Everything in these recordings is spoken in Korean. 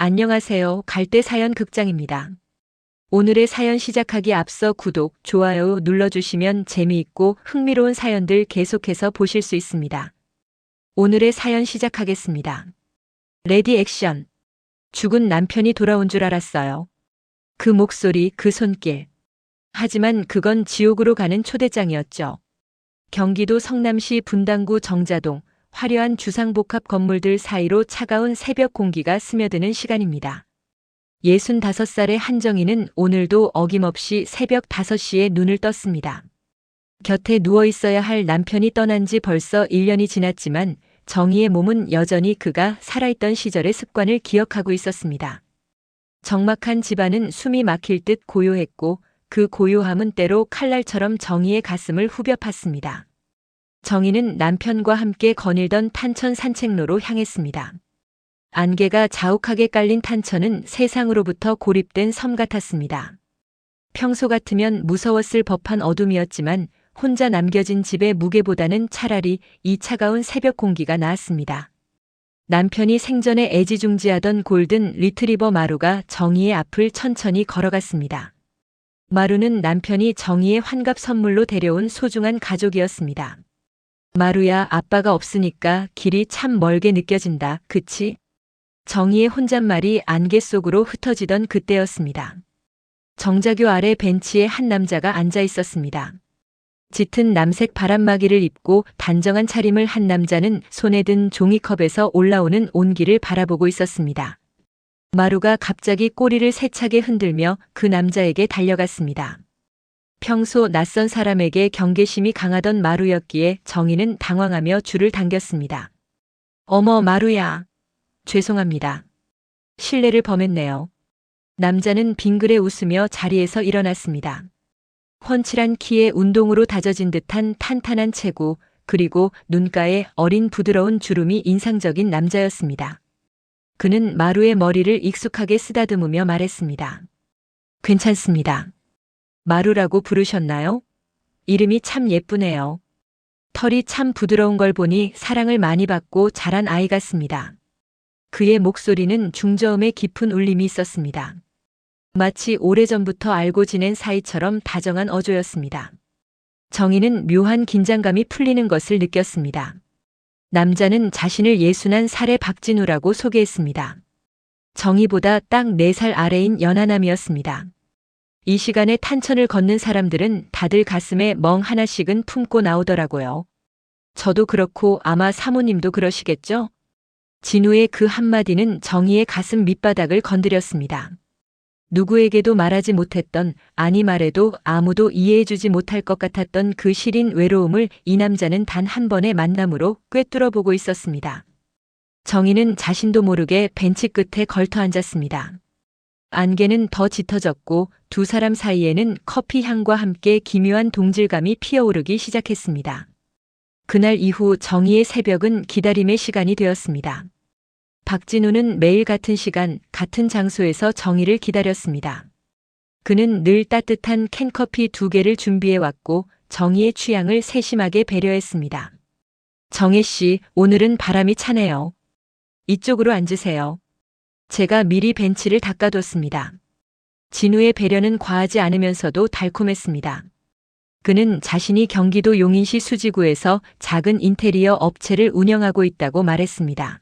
안녕하세요. 갈대사연 극장입니다. 오늘의 사연 시작하기 앞서 구독, 좋아요 눌러주시면 재미있고 흥미로운 사연들 계속해서 보실 수 있습니다. 오늘의 사연 시작하겠습니다. 레디 액션. 죽은 남편이 돌아온 줄 알았어요. 그 목소리, 그 손길. 하지만 그건 지옥으로 가는 초대장이었죠. 경기도 성남시 분당구 정자동, 화려한 주상복합 건물들 사이로 차가운 새벽 공기가 스며드는 시간입니다. 65살의 한정희는 오늘도 어김없이 새벽 5시에 눈을 떴습니다. 곁에 누워 있어야 할 남편이 떠난 지 벌써 1년이 지났지만 정희의 몸은 여전히 그가 살아있던 시절의 습관을 기억하고 있었습니다. 적막한 집안은 숨이 막힐 듯 고요했고 그 고요함은 때로 칼날처럼 정희의 가슴을 후벼 팠습니다. 정희는 남편과 함께 거닐던 탄천 산책로로 향했습니다. 안개가 자욱하게 깔린 탄천은 세상으로부터 고립된 섬 같았습니다. 평소 같으면 무서웠을 법한 어둠이었지만 혼자 남겨진 집의 무게보다는 차라리 이 차가운 새벽 공기가 나았습니다. 남편이 생전에 애지중지하던 골든 리트리버 마루가 정희의 앞을 천천히 걸어갔습니다. 마루는 남편이 정희의 환갑 선물로 데려온 소중한 가족이었습니다. 마루야, 아빠가 없으니까 길이 참 멀게 느껴진다, 그치? 정희의 혼잣말이 안개 속으로 흩어지던 그때였습니다. 정자교 아래 벤치에 한 남자가 앉아 있었습니다. 짙은 남색 바람막이를 입고 단정한 차림을 한 남자는 손에 든 종이컵에서 올라오는 온기를 바라보고 있었습니다. 마루가 갑자기 꼬리를 세차게 흔들며 그 남자에게 달려갔습니다. 평소 낯선 사람에게 경계심이 강하던 마루였기에 정희는 당황하며 줄을 당겼습니다. 어머, 마루야. 죄송합니다. 실례를 범했네요. 남자는 빙그레 웃으며 자리에서 일어났습니다. 훤칠한 키에 운동으로 다져진 듯한 탄탄한 체구, 그리고 눈가에 어린 부드러운 주름이 인상적인 남자였습니다. 그는 마루의 머리를 익숙하게 쓰다듬으며 말했습니다. 괜찮습니다. 마루라고 부르셨나요? 이름이 참 예쁘네요. 털이 참 부드러운 걸 보니 사랑을 많이 받고 자란 아이 같습니다. 그의 목소리는 중저음의 깊은 울림이 있었습니다. 마치 오래전부터 알고 지낸 사이처럼 다정한 어조였습니다. 정희는 묘한 긴장감이 풀리는 것을 느꼈습니다. 남자는 자신을 61살의 박진우라고 소개했습니다. 정희보다 딱 4살 아래인 연하남이었습니다. 이 시간에 탄천을 걷는 사람들은 다들 가슴에 멍 하나씩은 품고 나오더라고요. 저도 그렇고 아마 사모님도 그러시겠죠? 진우의 그 한마디는 정희의 가슴 밑바닥을 건드렸습니다. 누구에게도 말하지 못했던, 아니 말해도 아무도 이해해주지 못할 것 같았던 그 시린 외로움을 이 남자는 단 한 번의 만남으로 꿰뚫어 보고 있었습니다. 정희는 자신도 모르게 벤치 끝에 걸터 앉았습니다. 안개는 더 짙어졌고 두 사람 사이에는 커피 향과 함께 기묘한 동질감이 피어오르기 시작했습니다. 그날 이후 정희의 새벽은 기다림의 시간이 되었습니다. 박진우는 매일 같은 시간, 같은 장소에서 정희를 기다렸습니다. 그는 늘 따뜻한 캔커피 2개를 준비해왔고 정희의 취향을 세심하게 배려했습니다. 정혜 씨, 오늘은 바람이 차네요. 이쪽으로 앉으세요. 제가 미리 벤치를 닦아뒀습니다. 진우의 배려는 과하지 않으면서도 달콤했습니다. 그는 자신이 경기도 용인시 수지구에서 작은 인테리어 업체를 운영하고 있다고 말했습니다.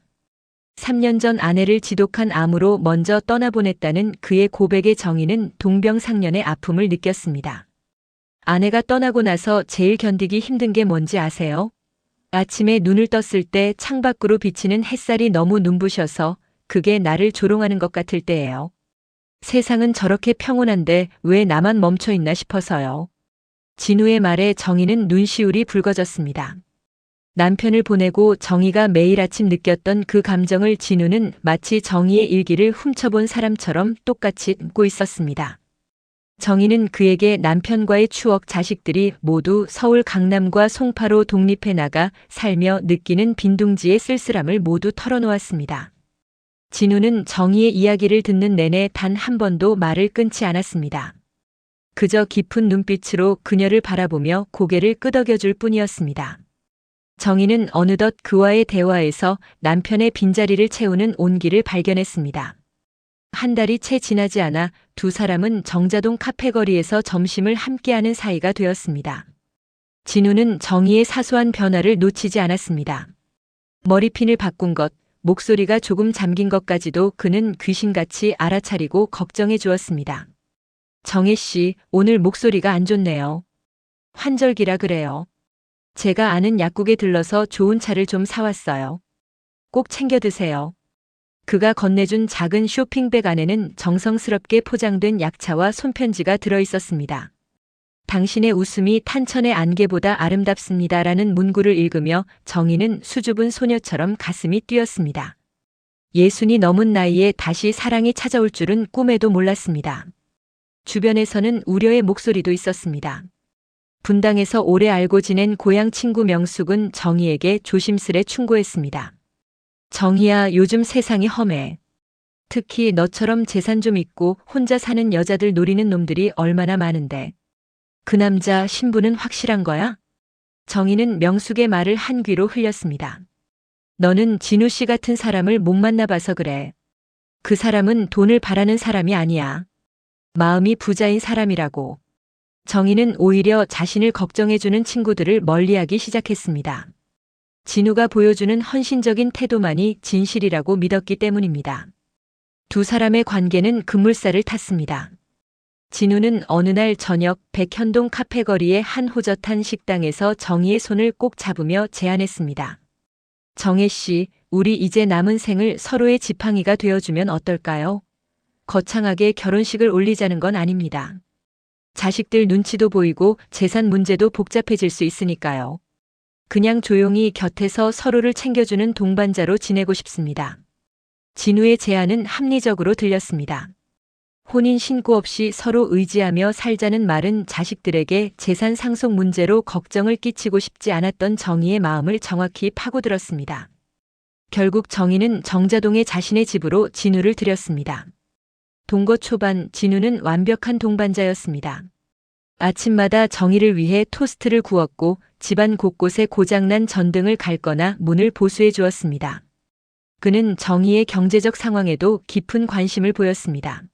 3년 전 아내를 지독한 암으로 먼저 떠나보냈다는 그의 고백에 정희는 동병상련의 아픔을 느꼈습니다. 아내가 떠나고 나서 제일 견디기 힘든 게 뭔지 아세요? 아침에 눈을 떴을 때 창밖으로 비치는 햇살이 너무 눈부셔서 그게 나를 조롱하는 것 같을 때예요. 세상은 저렇게 평온한데 왜 나만 멈춰 있나 싶어서요. 진우의 말에 정희는 눈시울이 붉어졌습니다. 남편을 보내고 정희가 매일 아침 느꼈던 그 감정을 진우는 마치 정희의 일기를 훔쳐본 사람처럼 똑같이 잊고 있었습니다. 정희는 그에게 남편과의 추억, 자식들이 모두 서울 강남과 송파로 독립해 나가 살며 느끼는 빈둥지의 쓸쓸함을 모두 털어놓았습니다. 진우는 정희의 이야기를 듣는 내내 단 한 번도 말을 끊지 않았습니다. 그저 깊은 눈빛으로 그녀를 바라보며 고개를 끄덕여줄 뿐이었습니다. 정희는 어느덧 그와의 대화에서 남편의 빈자리를 채우는 온기를 발견했습니다. 한 달이 채 지나지 않아 두 사람은 정자동 카페거리에서 점심을 함께하는 사이가 되었습니다. 진우는 정희의 사소한 변화를 놓치지 않았습니다. 머리핀을 바꾼 것, 목소리가 조금 잠긴 것까지도 그는 귀신같이 알아차리고 걱정해 주었습니다. 정혜 씨, 오늘 목소리가 안 좋네요. 환절기라 그래요. 제가 아는 약국에 들러서 좋은 차를 좀 사왔어요. 꼭 챙겨 드세요. 그가 건네준 작은 쇼핑백 안에는 정성스럽게 포장된 약차와 손편지가 들어 있었습니다. 당신의 웃음이 탄천의 안개보다 아름답습니다라는 문구를 읽으며 정희는 수줍은 소녀처럼 가슴이 뛰었습니다. 60이 넘은 나이에 다시 사랑이 찾아올 줄은 꿈에도 몰랐습니다. 주변에서는 우려의 목소리도 있었습니다. 분당에서 오래 알고 지낸 고향 친구 명숙은 정희에게 조심스레 충고했습니다. 정희야, 요즘 세상이 험해. 특히 너처럼 재산 좀 있고 혼자 사는 여자들 노리는 놈들이 얼마나 많은데. 그 남자 신분은 확실한 거야? 정희는 명숙의 말을 한 귀로 흘렸습니다. 너는 진우 씨 같은 사람을 못 만나봐서 그래. 그 사람은 돈을 바라는 사람이 아니야. 마음이 부자인 사람이라고. 정희는 오히려 자신을 걱정해주는 친구들을 멀리하기 시작했습니다. 진우가 보여주는 헌신적인 태도만이 진실이라고 믿었기 때문입니다. 두 사람의 관계는 급물살을 탔습니다. 진우는 어느 날 저녁 백현동 카페거리의 한 호젓한 식당에서 정희의 손을 꼭 잡으며 제안했습니다. 정혜 씨, 우리 이제 남은 생을 서로의 지팡이가 되어주면 어떨까요? 거창하게 결혼식을 올리자는 건 아닙니다. 자식들 눈치도 보이고 재산 문제도 복잡해질 수 있으니까요. 그냥 조용히 곁에서 서로를 챙겨주는 동반자로 지내고 싶습니다. 진우의 제안은 합리적으로 들렸습니다. 혼인 신고 없이 서로 의지하며 살자는 말은 자식들에게 재산 상속 문제로 걱정을 끼치고 싶지 않았던 정희의 마음을 정확히 파고들었습니다. 결국 정희는 정자동의 자신의 집으로 진우를 들였습니다. 동거 초반 진우는 완벽한 동반자였습니다. 아침마다 정희를 위해 토스트를 구웠고 집안 곳곳에 고장난 전등을 갈거나 문을 보수해 주었습니다. 그는 정희의 경제적 상황에도 깊은 관심을 보였습니다.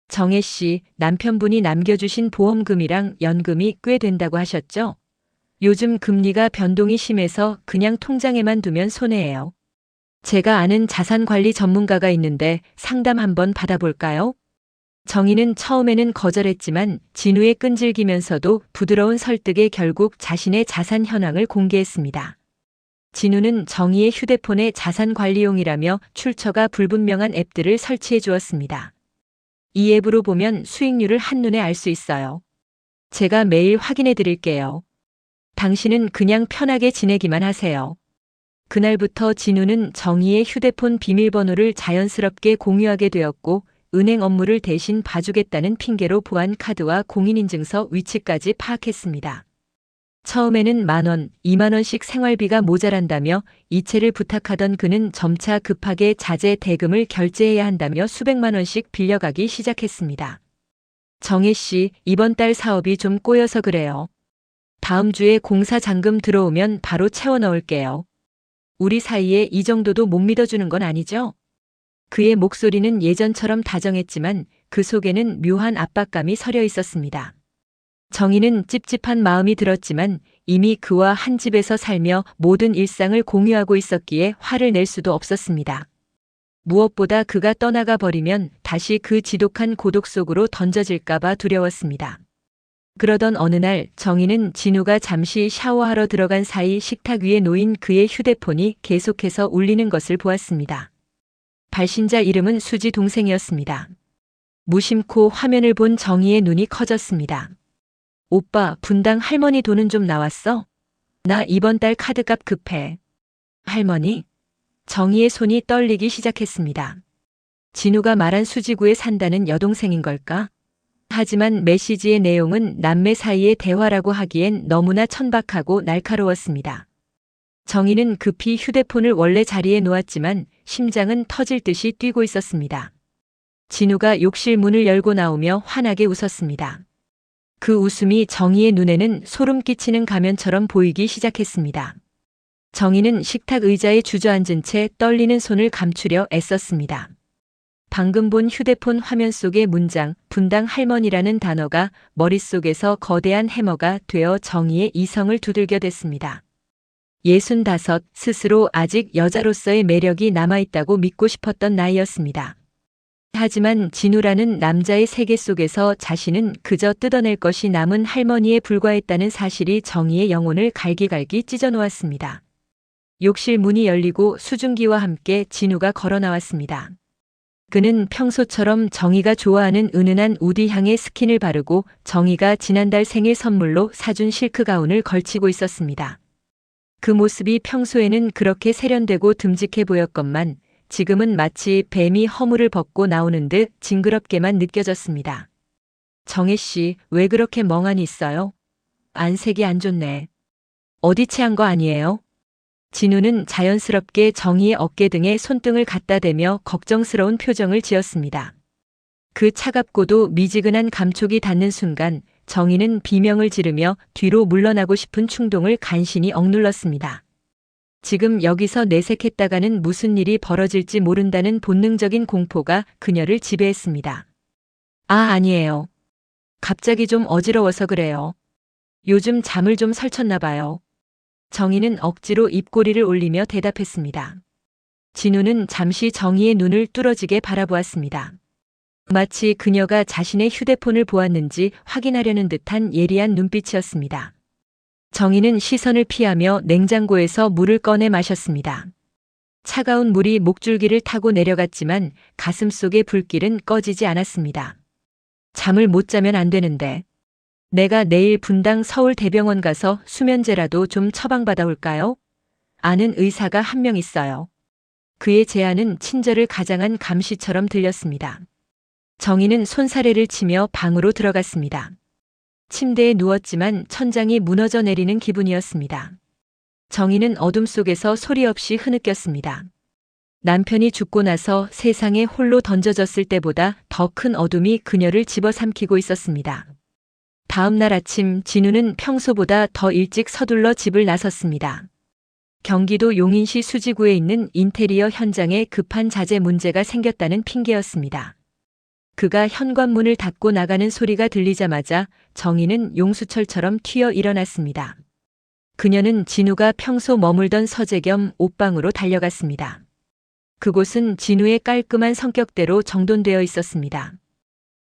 정혜 씨, 남편분이 남겨주신 보험금이랑 연금이 꽤 된다고 하셨죠? 요즘 금리가 변동이 심해서 그냥 통장에만 두면 손해예요. 제가 아는 자산관리 전문가가 있는데 상담 한번 받아볼까요? 정희는 처음에는 거절했지만 진우의 끈질기면서도 부드러운 설득에 결국 자신의 자산 현황을 공개했습니다. 진우는 정희의 휴대폰에 자산관리용이라며 출처가 불분명한 앱들을 설치해 주었습니다. 이 앱으로 보면 수익률을 한눈에 알 수 있어요. 제가 매일 확인해 드릴게요. 당신은 그냥 편하게 지내기만 하세요. 그날부터 진우는 정희의 휴대폰 비밀번호를 자연스럽게 공유하게 되었고 은행 업무를 대신 봐주겠다는 핑계로 보안 카드와 공인인증서 위치까지 파악했습니다. 처음에는 10,000원, 20,000원씩 생활비가 모자란다며 이체를 부탁하던 그는 점차 급하게 자재 대금을 결제해야 한다며 수백만 원씩 빌려가기 시작했습니다. 정혜 씨, 이번 달 사업이 좀 꼬여서 그래요. 다음 주에 공사 잔금 들어오면 바로 채워 넣을게요. 우리 사이에 이 정도도 못 믿어주는 건 아니죠? 그의 목소리는 예전처럼 다정했지만 그 속에는 묘한 압박감이 서려 있었습니다. 정희는 찝찝한 마음이 들었지만 이미 그와 한 집에서 살며 모든 일상을 공유하고 있었기에 화를 낼 수도 없었습니다. 무엇보다 그가 떠나가 버리면 다시 그 지독한 고독 속으로 던져질까봐 두려웠습니다. 그러던 어느 날 정희는 진우가 잠시 샤워하러 들어간 사이 식탁 위에 놓인 그의 휴대폰이 계속해서 울리는 것을 보았습니다. 발신자 이름은 수지 동생이었습니다. 무심코 화면을 본 정희의 눈이 커졌습니다. 오빠, 분당 할머니 돈은 좀 나왔어? 나 이번 달 카드값 급해. 할머니? 정희의 손이 떨리기 시작했습니다. 진우가 말한 수지구에 산다는 여동생인 걸까? 하지만 메시지의 내용은 남매 사이의 대화라고 하기엔 너무나 천박하고 날카로웠습니다. 정희는 급히 휴대폰을 원래 자리에 놓았지만 심장은 터질 듯이 뛰고 있었습니다. 진우가 욕실 문을 열고 나오며 환하게 웃었습니다. 그 웃음이 정희의 눈에는 소름 끼치는 가면처럼 보이기 시작했습니다. 정희는 식탁 의자에 주저앉은 채 떨리는 손을 감추려 애썼습니다. 방금 본 휴대폰 화면 속의 문장 분당 할머니라는 단어가 머릿속에서 거대한 해머가 되어 정희의 이성을 두들겨댔습니다. 65, 스스로 아직 여자로서의 매력이 남아있다고 믿고 싶었던 나이였습니다. 하지만 진우라는 남자의 세계 속에서 자신은 그저 뜯어낼 것이 남은 할머니에 불과했다는 사실이 정희의 영혼을 갈기갈기 찢어놓았습니다. 욕실 문이 열리고 수증기와 함께 진우가 걸어 나왔습니다. 그는 평소처럼 정희가 좋아하는 은은한 우디향의 스킨을 바르고 정희가 지난달 생일 선물로 사준 실크 가운을 걸치고 있었습니다. 그 모습이 평소에는 그렇게 세련되고 듬직해 보였건만 지금은 마치 뱀이 허물을 벗고 나오는 듯 징그럽게만 느껴졌습니다. 정혜 씨, 왜 그렇게 멍하니 있어요? 안색이 안 좋네. 어디 체한 거 아니에요? 진우는 자연스럽게 정희의 어깨 등에 손등을 갖다 대며 걱정스러운 표정을 지었습니다. 그 차갑고도 미지근한 감촉이 닿는 순간 정희는 비명을 지르며 뒤로 물러나고 싶은 충동을 간신히 억눌렀습니다. 지금 여기서 내색했다가는 무슨 일이 벌어질지 모른다는 본능적인 공포가 그녀를 지배했습니다. 아, 아니에요. 갑자기 좀 어지러워서 그래요. 요즘 잠을 좀 설쳤나 봐요. 정희는 억지로 입꼬리를 올리며 대답했습니다. 진우는 잠시 정희의 눈을 뚫어지게 바라보았습니다. 마치 그녀가 자신의 휴대폰을 보았는지 확인하려는 듯한 예리한 눈빛이었습니다. 정희는 시선을 피하며 냉장고에서 물을 꺼내 마셨습니다. 차가운 물이 목줄기를 타고 내려갔지만 가슴속의 불길은 꺼지지 않았습니다. 잠을 못 자면 안 되는데. 내가 내일 분당 서울대병원 가서 수면제라도 좀 처방받아 올까요? 아는 의사가 한 명 있어요. 그의 제안은 친절을 가장한 감시처럼 들렸습니다. 정희는 손사래를 치며 방으로 들어갔습니다. 침대에 누웠지만 천장이 무너져 내리는 기분이었습니다. 정희는 어둠 속에서 소리 없이 흐느꼈습니다. 남편이 죽고 나서 세상에 홀로 던져졌을 때보다 더 큰 어둠이 그녀를 집어삼키고 있었습니다. 다음 날 아침 진우는 평소보다 더 일찍 서둘러 집을 나섰습니다. 경기도 용인시 수지구에 있는 인테리어 현장에 급한 자재 문제가 생겼다는 핑계였습니다. 그가 현관문을 닫고 나가는 소리가 들리자마자 정희는 용수철처럼 튀어 일어났습니다. 그녀는 진우가 평소 머물던 서재 겸 옷방으로 달려갔습니다. 그곳은 진우의 깔끔한 성격대로 정돈되어 있었습니다.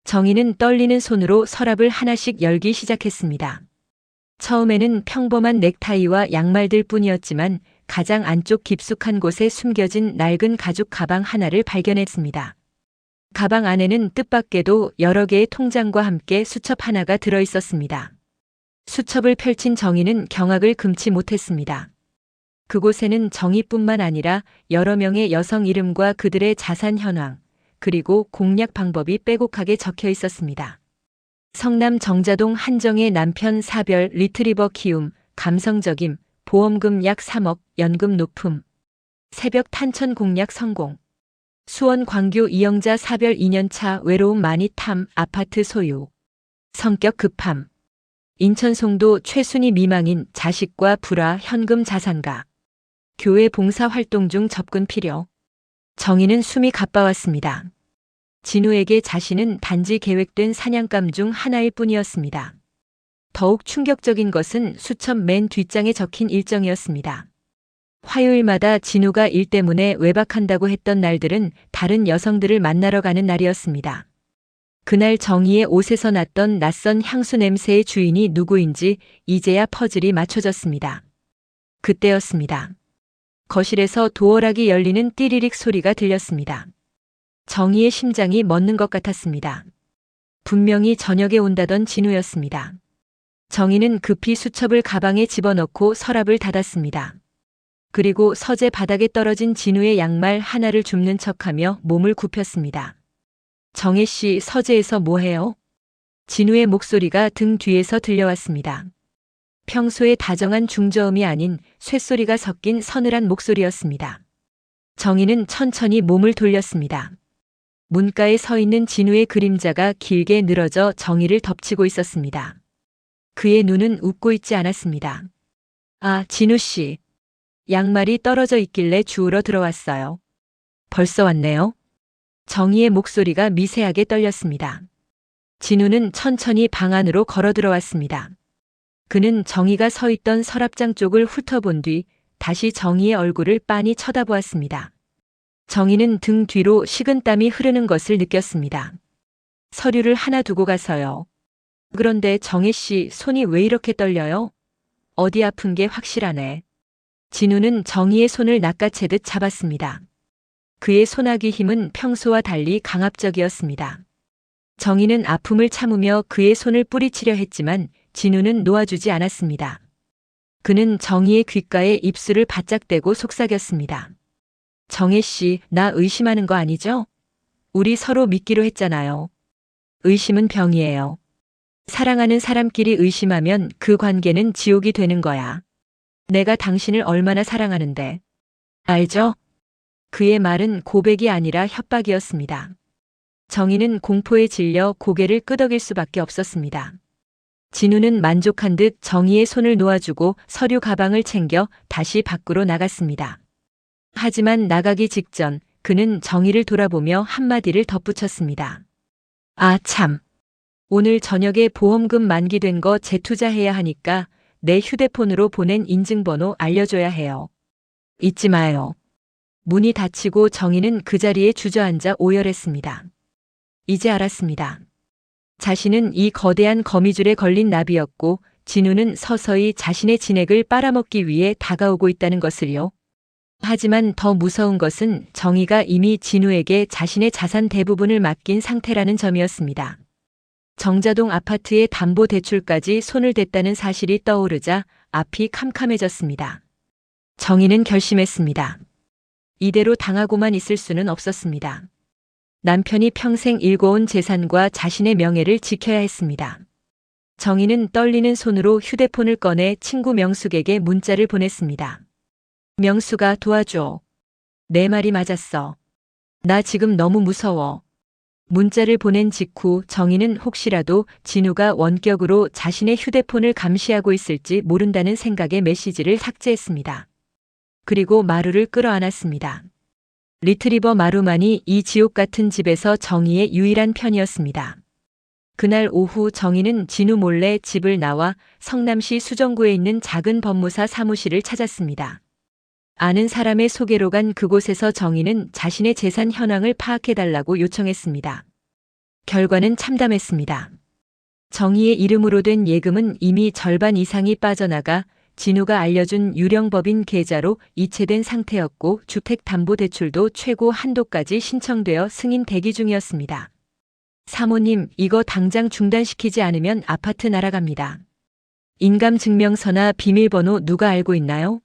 정희는 떨리는 손으로 서랍을 하나씩 열기 시작했습니다. 처음에는 평범한 넥타이와 양말들 뿐이었지만 가장 안쪽 깊숙한 곳에 숨겨진 낡은 가죽 가방 하나를 발견했습니다. 가방 안에는 뜻밖에도 여러 개의 통장과 함께 수첩 하나가 들어 있었습니다. 수첩을 펼친 정희는 경악을 금치 못했습니다. 그곳에는 정희뿐만 아니라 여러 명의 여성 이름과 그들의 자산 현황, 그리고 공략 방법이 빼곡하게 적혀 있었습니다. 성남 정자동 한정의 남편 사별 리트리버 키움, 감성적임, 보험금 약 3억, 연금 높음, 새벽 탄천 공략 성공, 수원 광교 이영자 사별 2년차 외로움 많이 탐 아파트 소유, 성격 급함, 인천 송도 최순희 미망인 자식과 불화 현금 자산가, 교회 봉사 활동 중 접근 필요. 정희는 숨이 가빠왔습니다. 진우에게 자신은 단지 계획된 사냥감 중 하나일 뿐이었습니다. 더욱 충격적인 것은 수첩 맨 뒷장에 적힌 일정이었습니다. 화요일마다 진우가 일 때문에 외박한다고 했던 날들은 다른 여성들을 만나러 가는 날이었습니다. 그날 정희의 옷에서 났던 낯선 향수 냄새의 주인이 누구인지 이제야 퍼즐이 맞춰졌습니다. 그때였습니다. 거실에서 도어락이 열리는 띠리릭 소리가 들렸습니다. 정희의 심장이 멎는 것 같았습니다. 분명히 저녁에 온다던 진우였습니다. 정희는 급히 수첩을 가방에 집어넣고 서랍을 닫았습니다. 그리고 서재 바닥에 떨어진 진우의 양말 하나를 줍는 척하며 몸을 굽혔습니다. 정혜 씨, 서재에서 뭐해요? 진우의 목소리가 등 뒤에서 들려왔습니다. 평소의 다정한 중저음이 아닌 쇳소리가 섞인 서늘한 목소리였습니다. 정희는 천천히 몸을 돌렸습니다. 문가에 서 있는 진우의 그림자가 길게 늘어져 정희를 덮치고 있었습니다. 그의 눈은 웃고 있지 않았습니다. 아, 진우 씨. 양말이 떨어져 있길래 주우러 들어왔어요. 벌써 왔네요. 정희의 목소리가 미세하게 떨렸습니다. 진우는 천천히 방 안으로 걸어 들어왔습니다. 그는 정희가 서 있던 서랍장 쪽을 훑어본 뒤 다시 정희의 얼굴을 빤히 쳐다보았습니다. 정희는 등 뒤로 식은땀이 흐르는 것을 느꼈습니다. 서류를 하나 두고 가서요. 그런데 정혜 씨 손이 왜 이렇게 떨려요? 어디 아픈 게 확실하네. 진우는 정희의 손을 낚아채듯 잡았습니다. 그의 손아귀 힘은 평소와 달리 강압적이었습니다. 정희는 아픔을 참으며 그의 손을 뿌리치려 했지만 진우는 놓아주지 않았습니다. 그는 정희의 귓가에 입술을 바짝 대고 속삭였습니다. 정혜 씨, 나 의심하는 거 아니죠? 우리 서로 믿기로 했잖아요. 의심은 병이에요. 사랑하는 사람끼리 의심하면 그 관계는 지옥이 되는 거야. 내가 당신을 얼마나 사랑하는데. 알죠? 그의 말은 고백이 아니라 협박이었습니다. 정희는 공포에 질려 고개를 끄덕일 수밖에 없었습니다. 진우는 만족한 듯 정희의 손을 놓아주고 서류 가방을 챙겨 다시 밖으로 나갔습니다. 하지만 나가기 직전 그는 정희를 돌아보며 한마디를 덧붙였습니다. 아, 참. 오늘 저녁에 보험금 만기된 거 재투자해야 하니까 내 휴대폰으로 보낸 인증번호 알려줘야 해요. 잊지 마요. 문이 닫히고 정희는 그 자리에 주저앉아 오열했습니다. 이제 알았습니다. 자신은 이 거대한 거미줄에 걸린 나비였고 진우는 서서히 자신의 진액을 빨아먹기 위해 다가오고 있다는 것을요. 하지만 더 무서운 것은 정희가 이미 진우에게 자신의 자산 대부분을 맡긴 상태라는 점이었습니다. 정자동 아파트의 담보대출까지 손을 댔다는 사실이 떠오르자 앞이 캄캄해졌습니다. 정희는 결심했습니다. 이대로 당하고만 있을 수는 없었습니다. 남편이 평생 일궈온 재산과 자신의 명예를 지켜야 했습니다. 정희는 떨리는 손으로 휴대폰을 꺼내 친구 명숙에게 문자를 보냈습니다. 명숙아, 도와줘. 내 말이 맞았어. 나 지금 너무 무서워. 문자를 보낸 직후 정희는 혹시라도 진우가 원격으로 자신의 휴대폰을 감시하고 있을지 모른다는 생각에 메시지를 삭제했습니다. 그리고 마루를 끌어안았습니다. 리트리버 마루만이 이 지옥 같은 집에서 정희의 유일한 편이었습니다. 그날 오후 정희는 진우 몰래 집을 나와 성남시 수정구에 있는 작은 법무사 사무실을 찾았습니다. 아는 사람의 소개로 간 그곳에서 정희는 자신의 재산 현황을 파악해달라고 요청했습니다. 결과는 참담했습니다. 정희의 이름으로 된 예금은 이미 절반 이상이 빠져나가 진우가 알려준 유령법인 계좌로 이체된 상태였고 주택담보대출도 최고 한도까지 신청되어 승인 대기 중이었습니다. 사모님, 이거 당장 중단시키지 않으면 아파트 날아갑니다. 인감증명서나 비밀번호 누가 알고 있나요?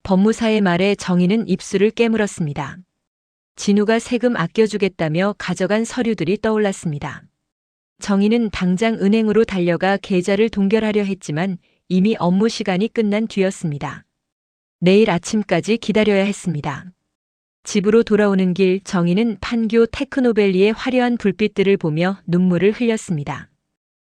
법무사의 말에 정희는 입술을 깨물었습니다. 진우가 세금 아껴주겠다며 가져간 서류들이 떠올랐습니다. 정희는 당장 은행으로 달려가 계좌를 동결하려 했지만 이미 업무 시간이 끝난 뒤였습니다. 내일 아침까지 기다려야 했습니다. 집으로 돌아오는 길 정희는 판교 테크노밸리의 화려한 불빛들을 보며 눈물을 흘렸습니다.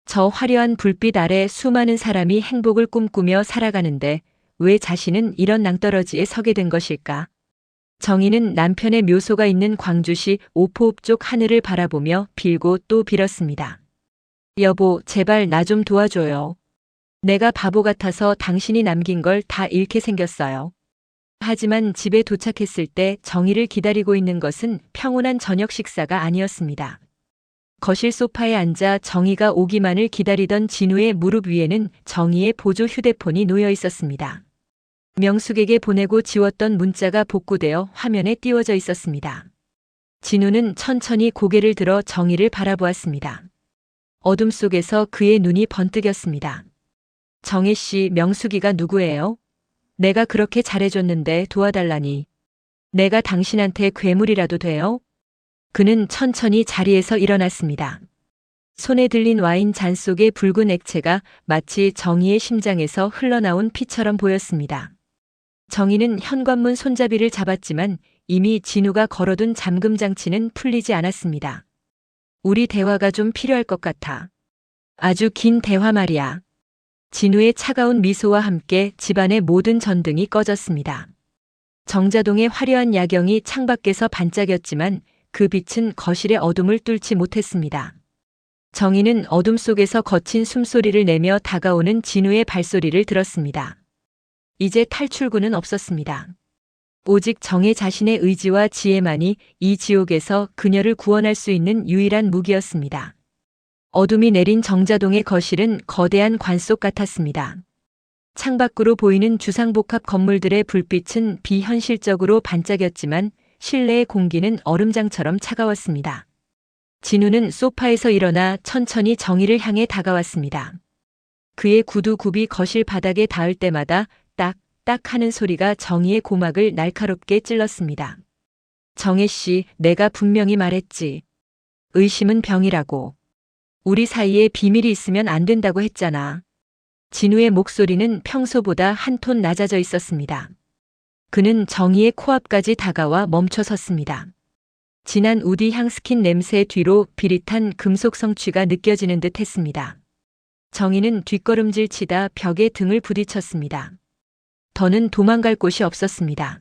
저 화려한 불빛 아래 수많은 사람이 행복을 꿈꾸며 살아가는데 왜 자신은 이런 낭떠러지에 서게 된 것일까? 정희는 남편의 묘소가 있는 광주시 오포읍 쪽 하늘을 바라보며 빌고 또 빌었습니다. 여보, 제발 나 좀 도와줘요. 내가 바보 같아서 당신이 남긴 걸 다 잃게 생겼어요. 하지만 집에 도착했을 때 정희를 기다리고 있는 것은 평온한 저녁 식사가 아니었습니다. 거실 소파에 앉아 정희가 오기만을 기다리던 진우의 무릎 위에는 정희의 보조 휴대폰이 놓여 있었습니다. 명숙에게 보내고 지웠던 문자가 복구되어 화면에 띄워져 있었습니다. 진우는 천천히 고개를 들어 정희를 바라보았습니다. 어둠 속에서 그의 눈이 번뜩였습니다. 정혜 씨, 명숙이가 누구예요? 내가 그렇게 잘해줬는데 도와달라니. 내가 당신한테 괴물이라도 돼요? 그는 천천히 자리에서 일어났습니다. 손에 들린 와인 잔 속의 붉은 액체가 마치 정희의 심장에서 흘러나온 피처럼 보였습니다. 정희는 현관문 손잡이를 잡았지만 이미 진우가 걸어둔 잠금 장치는 풀리지 않았습니다. 우리 대화가 좀 필요할 것 같아. 아주 긴 대화 말이야. 진우의 차가운 미소와 함께 집안의 모든 전등이 꺼졌습니다. 정자동의 화려한 야경이 창밖에서 반짝였지만 그 빛은 거실의 어둠을 뚫지 못했습니다. 정희는 어둠 속에서 거친 숨소리를 내며 다가오는 진우의 발소리를 들었습니다. 이제 탈출구는 없었습니다. 오직 정혜 자신의 의지와 지혜만이 이 지옥에서 그녀를 구원할 수 있는 유일한 무기였습니다. 어둠이 내린 정자동의 거실은 거대한 관 속 같았습니다. 창밖으로 보이는 주상복합 건물들의 불빛은 비현실적으로 반짝였지만 실내의 공기는 얼음장처럼 차가웠습니다. 진우는 소파에서 일어나 천천히 정희를 향해 다가왔습니다. 그의 구두굽이 거실 바닥에 닿을 때마다 딱 하는 소리가 정희의 고막을 날카롭게 찔렀습니다. 정혜 씨, 내가 분명히 말했지. 의심은 병이라고. 우리 사이에 비밀이 있으면 안 된다고 했잖아. 진우의 목소리는 평소보다 한 톤 낮아져 있었습니다. 그는 정희의 코앞까지 다가와 멈춰 섰습니다. 진한 우디 향스킨 냄새 뒤로 비릿한 금속 성취가 느껴지는 듯 했습니다. 정희는 뒷걸음질 치다 벽에 등을 부딪혔습니다. 더는 도망갈 곳이 없었습니다.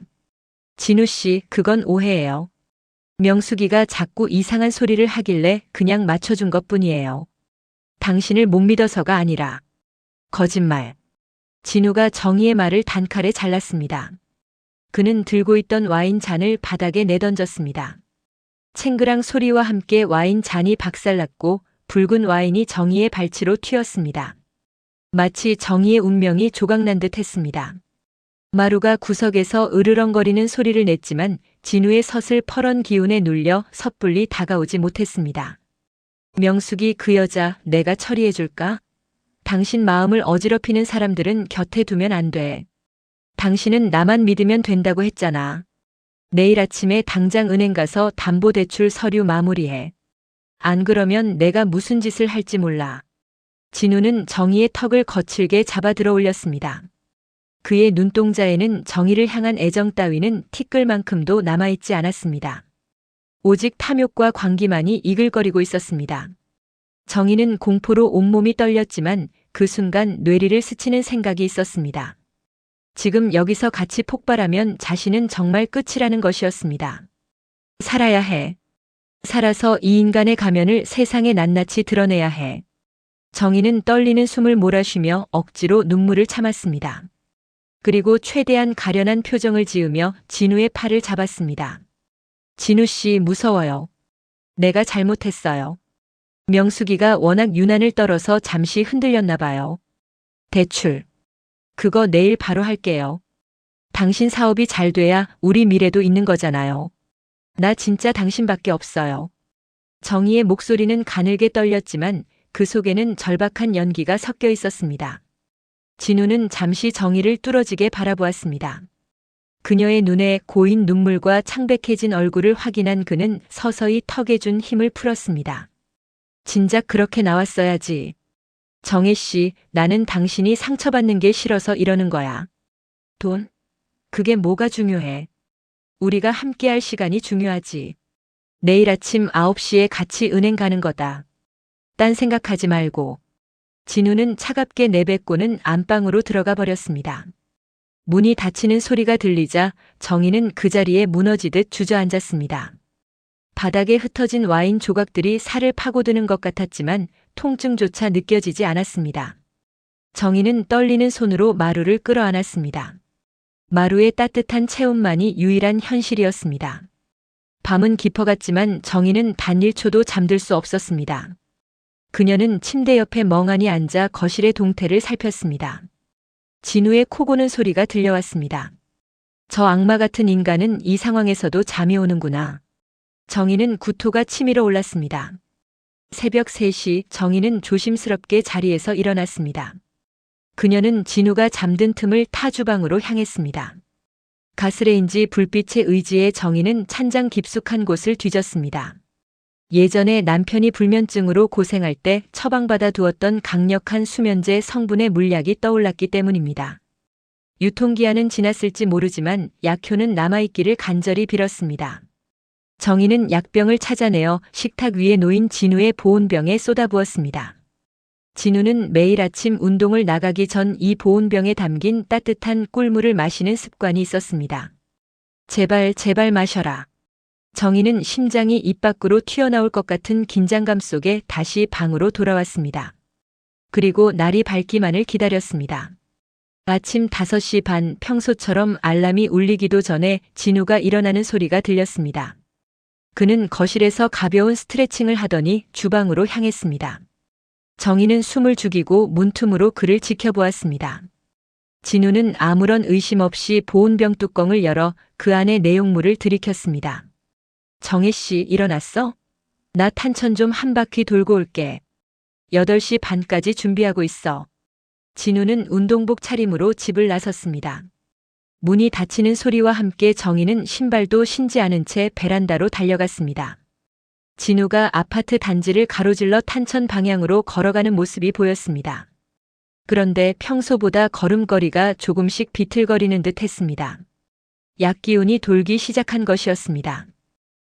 진우 씨, 그건 오해예요. 명숙이가 자꾸 이상한 소리를 하길래 그냥 맞춰준 것뿐이에요. 당신을 못 믿어서가 아니라. 거짓말. 진우가 정희의 말을 단칼에 잘랐습니다. 그는 들고 있던 와인 잔을 바닥에 내던졌습니다. 챙그랑 소리와 함께 와인 잔이 박살났고 붉은 와인이 정희의 발치로 튀었습니다. 마치 정희의 운명이 조각난 듯 했습니다. 마루가 구석에서 으르렁거리는 소리를 냈지만 진우의 서슬퍼런 기운에 눌려 섣불리 다가오지 못했습니다. 명숙이 그 여자 내가 처리해줄까? 당신 마음을 어지럽히는 사람들은 곁에 두면 안 돼. 당신은 나만 믿으면 된다고 했잖아. 내일 아침에 당장 은행 가서 담보대출 서류 마무리해. 안 그러면 내가 무슨 짓을 할지 몰라. 진우는 정희의 턱을 거칠게 잡아 들어 올렸습니다. 그의 눈동자에는 정희를 향한 애정 따위는 티끌만큼도 남아있지 않았습니다. 오직 탐욕과 광기만이 이글거리고 있었습니다. 정희는 공포로 온몸이 떨렸지만 그 순간 뇌리를 스치는 생각이 있었습니다. 지금 여기서 같이 폭발하면 자신은 정말 끝이라는 것이었습니다. 살아야 해. 살아서 이 인간의 가면을 세상에 낱낱이 드러내야 해. 정희는 떨리는 숨을 몰아쉬며 억지로 눈물을 참았습니다. 그리고 최대한 가련한 표정을 지으며 진우의 팔을 잡았습니다. 진우 씨, 무서워요. 내가 잘못했어요. 명숙이가 워낙 유난을 떨어서 잠시 흔들렸나 봐요. 대출. 그거 내일 바로 할게요. 당신 사업이 잘 돼야 우리 미래도 있는 거잖아요. 나 진짜 당신밖에 없어요. 정희의 목소리는 가늘게 떨렸지만 그 속에는 절박한 연기가 섞여 있었습니다. 진우는 잠시 정희를 뚫어지게 바라보았습니다. 그녀의 눈에 고인 눈물과 창백해진 얼굴을 확인한 그는 서서히 턱에 준 힘을 풀었습니다. 진작 그렇게 나왔어야지. 정혜 씨, 나는 당신이 상처받는 게 싫어서 이러는 거야. 돈? 그게 뭐가 중요해? 우리가 함께할 시간이 중요하지. 내일 아침 9시에 같이 은행 가는 거다. 딴 생각하지 말고. 진우는 차갑게 내뱉고는 안방으로 들어가 버렸습니다. 문이 닫히는 소리가 들리자 정희는 그 자리에 무너지듯 주저앉았습니다. 바닥에 흩어진 와인 조각들이 살을 파고드는 것 같았지만 통증조차 느껴지지 않았습니다. 정희는 떨리는 손으로 마루를 끌어안았습니다. 마루의 따뜻한 체온만이 유일한 현실이었습니다. 밤은 깊어갔지만 정희는 단 1초도 잠들 수 없었습니다. 그녀는 침대 옆에 멍하니 앉아 거실의 동태를 살폈습니다. 진우의 코 고는 소리가 들려왔습니다. 저 악마 같은 인간은 이 상황에서도 잠이 오는구나. 정희는 구토가 치밀어 올랐습니다. 새벽 3시 정희는 조심스럽게 자리에서 일어났습니다. 그녀는 진우가 잠든 틈을 타 주방으로 향했습니다. 가스레인지 불빛에 의지해 정희는 찬장 깊숙한 곳을 뒤졌습니다. 예전에 남편이 불면증으로 고생할 때 처방받아 두었던 강력한 수면제 성분의 물약이 떠올랐기 때문입니다. 유통기한은 지났을지 모르지만 약효는 남아있기를 간절히 빌었습니다. 정희는 약병을 찾아내어 식탁 위에 놓인 진우의 보온병에 쏟아부었습니다. 진우는 매일 아침 운동을 나가기 전 이 보온병에 담긴 따뜻한 꿀물을 마시는 습관이 있었습니다. 제발 마셔라. 정희는 심장이 입 밖으로 튀어나올 것 같은 긴장감 속에 다시 방으로 돌아왔습니다. 그리고 날이 밝기만을 기다렸습니다. 아침 5시 반, 평소처럼 알람이 울리기도 전에 진우가 일어나는 소리가 들렸습니다. 그는 거실에서 가벼운 스트레칭을 하더니 주방으로 향했습니다. 정희는 숨을 죽이고 문틈으로 그를 지켜보았습니다. 진우는 아무런 의심 없이 보온병 뚜껑을 열어 그 안에 내용물을 들이켰습니다. 정희 씨, 일어났어? 나 탄천 좀 한 바퀴 돌고 올게. 8시 반까지 준비하고 있어. 진우는 운동복 차림으로 집을 나섰습니다. 문이 닫히는 소리와 함께 정희는 신발도 신지 않은 채 베란다로 달려갔습니다. 진우가 아파트 단지를 가로질러 탄천 방향으로 걸어가는 모습이 보였습니다. 그런데 평소보다 걸음걸이가 조금씩 비틀거리는 듯 했습니다. 약기운이 돌기 시작한 것이었습니다.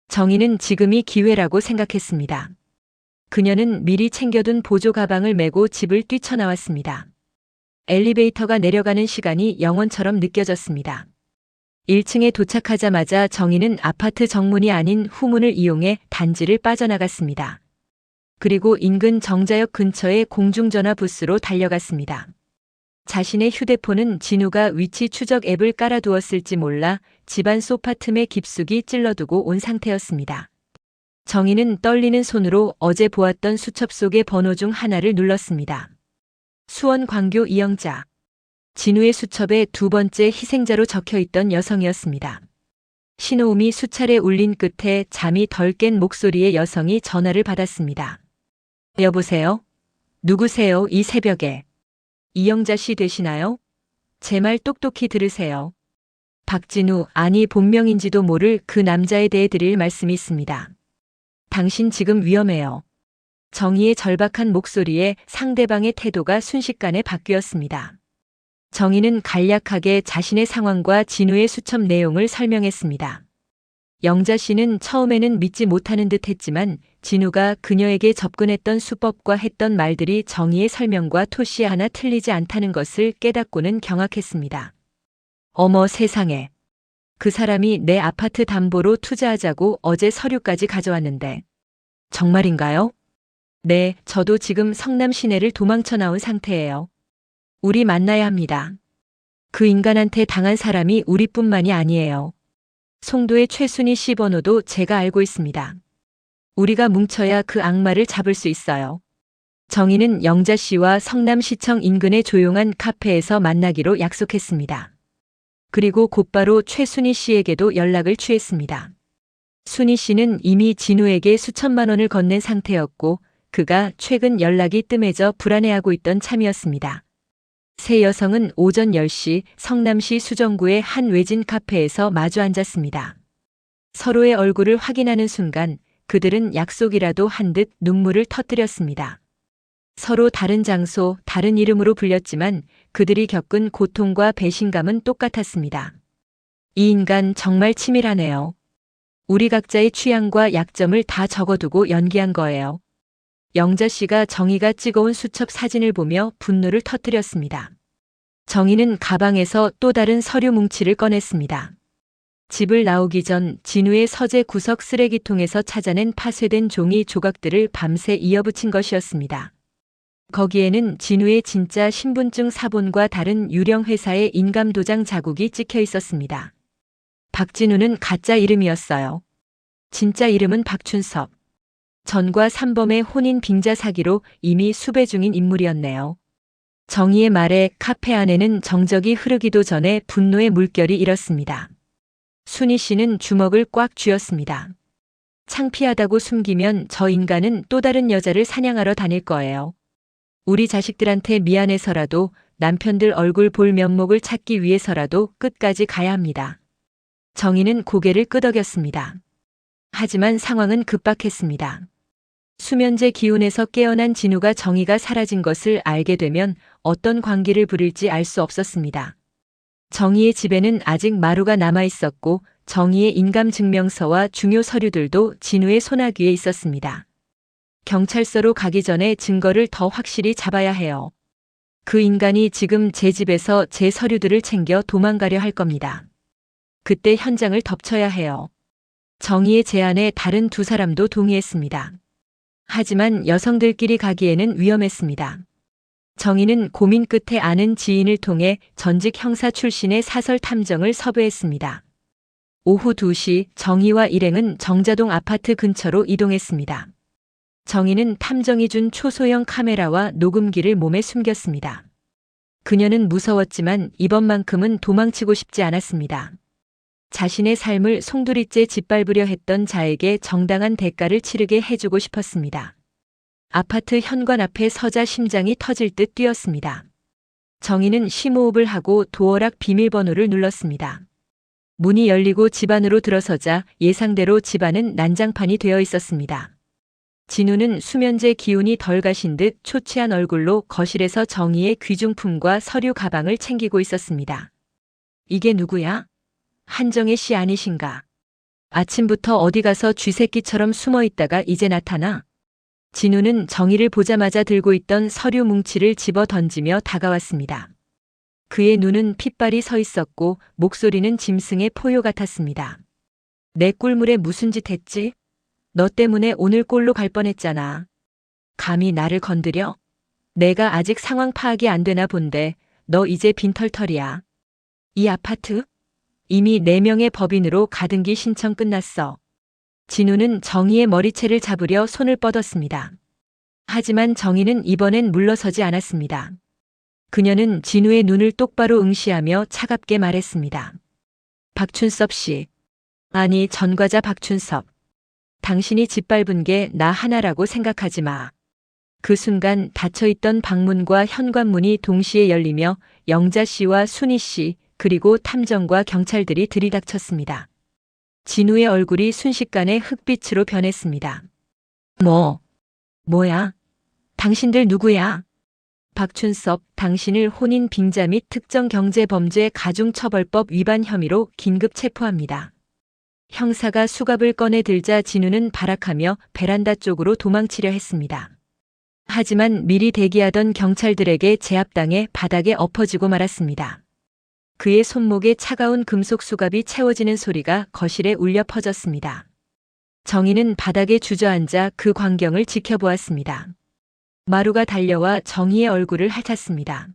정희는 지금이 기회라고 생각했습니다. 그녀는 미리 챙겨둔 보조 가방을 메고 집을 뛰쳐나왔습니다. 엘리베이터가 내려가는 시간이 영원처럼 느껴졌습니다. 1층에 도착하자마자 정희는 아파트 정문이 아닌 후문을 이용해 단지를 빠져나갔습니다. 그리고 인근 정자역 근처의 공중전화 부스로 달려갔습니다. 자신의 휴대폰은 진우가 위치 추적 앱을 깔아두었을지 몰라 집안 소파 틈에 깊숙이 찔러두고 온 상태였습니다. 정희는 떨리는 손으로 어제 보았던 수첩 속의 번호 중 하나를 눌렀습니다. 수원광교 이영자. 진우의 수첩에 2번째 희생자로 적혀있던 여성이었습니다. 신호음이 수차례 울린 끝에 잠이 덜 깬 목소리의 여성이 전화를 받았습니다. 여보세요? 누구세요, 이 새벽에? 이영자 씨 되시나요? 제 말 똑똑히 들으세요. 박진우, 아니 본명인지도 모를 그 남자에 대해 드릴 말씀이 있습니다. 당신 지금 위험해요. 정희의 절박한 목소리에 상대방의 태도가 순식간에 바뀌었습니다. 정희는 간략하게 자신의 상황과 진우의 수첩 내용을 설명했습니다. 영자 씨는 처음에는 믿지 못하는 듯 했지만 진우가 그녀에게 접근했던 수법과 했던 말들이 정희의 설명과 토시 하나 틀리지 않다는 것을 깨닫고는 경악했습니다. 어머 세상에. 그 사람이 내 아파트 담보로 투자하자고 어제 서류까지 가져왔는데. 정말인가요? 네, 저도 지금 성남 시내를 도망쳐 나온 상태예요. 우리 만나야 합니다. 그 인간한테 당한 사람이 우리뿐만이 아니에요. 송도의 최순희 씨 번호도 제가 알고 있습니다. 우리가 뭉쳐야 그 악마를 잡을 수 있어요. 정희는 영자 씨와 성남시청 인근의 조용한 카페에서 만나기로 약속했습니다. 그리고 곧바로 최순희 씨에게도 연락을 취했습니다. 순희 씨는 이미 진우에게 수천만 원을 건넨 상태였고 그가 최근 연락이 뜸해져 불안해하고 있던 참이었습니다. 세 여성은 오전 10시 성남시 수정구의 한 외진 카페에서 마주 앉았습니다. 서로의 얼굴을 확인하는 순간 그들은 약속이라도 한 듯 눈물을 터뜨렸습니다. 서로 다른 장소, 다른 이름으로 불렸지만 그들이 겪은 고통과 배신감은 똑같았습니다. 이 인간 정말 치밀하네요. 우리 각자의 취향과 약점을 다 적어두고 연기한 거예요. 영자 씨가 정희가 찍어온 수첩 사진을 보며 분노를 터뜨렸습니다. 정희는 가방에서 또 다른 서류 뭉치를 꺼냈습니다. 집을 나오기 전 진우의 서재 구석 쓰레기통에서 찾아낸 파쇄된 종이 조각들을 밤새 이어붙인 것이었습니다. 거기에는 진우의 진짜 신분증 사본과 다른 유령 회사의 인감도장 자국이 찍혀 있었습니다. 박진우는 가짜 이름이었어요. 진짜 이름은 박춘섭. 전과 삼범의 혼인 빙자 사기로 이미 수배 중인 인물이었네요. 정희의 말에 카페 안에는 정적이 흐르기도 전에 분노의 물결이 일었습니다. 순희 씨는 주먹을 꽉 쥐었습니다. 창피하다고 숨기면 저 인간은 또 다른 여자를 사냥하러 다닐 거예요. 우리 자식들한테 미안해서라도 남편들 얼굴 볼 면목을 찾기 위해서라도 끝까지 가야 합니다. 정희는 고개를 끄덕였습니다. 하지만 상황은 급박했습니다. 수면제 기운에서 깨어난 진우가 정희가 사라진 것을 알게 되면 어떤 관계를 부릴지 알 수 없었습니다. 정희의 집에는 아직 마루가 남아 있었고 정희의 인감증명서와 중요 서류들도 진우의 소나귀에 있었습니다. 경찰서로 가기 전에 증거를 더 확실히 잡아야 해요. 그 인간이 지금 제 집에서 제 서류들을 챙겨 도망가려 할 겁니다. 그때 현장을 덮쳐야 해요. 정희의 제안에 다른 두 사람도 동의했습니다. 하지만 여성들끼리 가기에는 위험했습니다. 정희는 고민 끝에 아는 지인을 통해 전직 형사 출신의 사설 탐정을 섭외했습니다. 오후 2시 정희와 일행은 정자동 아파트 근처로 이동했습니다. 정희는 탐정이 준 초소형 카메라와 녹음기를 몸에 숨겼습니다. 그녀는 무서웠지만 이번만큼은 도망치고 싶지 않았습니다. 자신의 삶을 송두리째 짓밟으려 했던 자에게 정당한 대가를 치르게 해주고 싶었습니다. 아파트 현관 앞에 서자 심장이 터질 듯 뛰었습니다. 정희는 심호흡을 하고 도어락 비밀번호를 눌렀습니다. 문이 열리고 집 안으로 들어서자 예상대로 집안은 난장판이 되어 있었습니다. 진우는 수면제 기운이 덜 가신 듯 초췌한 얼굴로 거실에서 정희의 귀중품과 서류 가방을 챙기고 있었습니다. 이게 누구야? 한정혜 씨 아니신가? 아침부터 어디 가서 쥐새끼처럼 숨어 있다가 이제 나타나? 진우는 정희를 보자마자 들고 있던 서류 뭉치를 집어 던지며 다가왔습니다. 그의 눈은 핏발이 서 있었고 목소리는 짐승의 포효 같았습니다. 내 꿀물에 무슨 짓 했지? 너 때문에 오늘 꼴로 갈 뻔했잖아. 감히 나를 건드려? 내가 아직 상황 파악이 안 되나 본데 너 이제 빈털털이야. 이 아파트? 이미 4명의 법인으로 가등기 신청 끝났어. 진우는 정희의 머리채를 잡으려 손을 뻗었습니다. 하지만 정희는 이번엔 물러서지 않았습니다. 그녀는 진우의 눈을 똑바로 응시하며 차갑게 말했습니다. 박춘섭 씨. 아니 전과자 박춘섭. 당신이 짓밟은 게 나 하나라고 생각하지 마. 그 순간 닫혀있던 방문과 현관문이 동시에 열리며 영자 씨와 순희 씨 그리고 탐정과 경찰들이 들이닥쳤습니다. 진우의 얼굴이 순식간에 흑빛으로 변했습니다. 뭐야? 당신들 누구야? 박춘섭, 당신을 혼인 빙자 및 특정경제범죄 가중처벌법 위반 혐의로 긴급 체포합니다. 형사가 수갑을 꺼내 들자 진우는 발악하며 베란다 쪽으로 도망치려 했습니다. 하지만 미리 대기하던 경찰들에게 제압당해 바닥에 엎어지고 말았습니다. 그의 손목에 차가운 금속 수갑이 채워지는 소리가 거실에 울려 퍼졌습니다. 정희는 바닥에 주저앉아 그 광경을 지켜보았습니다. 마루가 달려와 정희의 얼굴을 핥았습니다.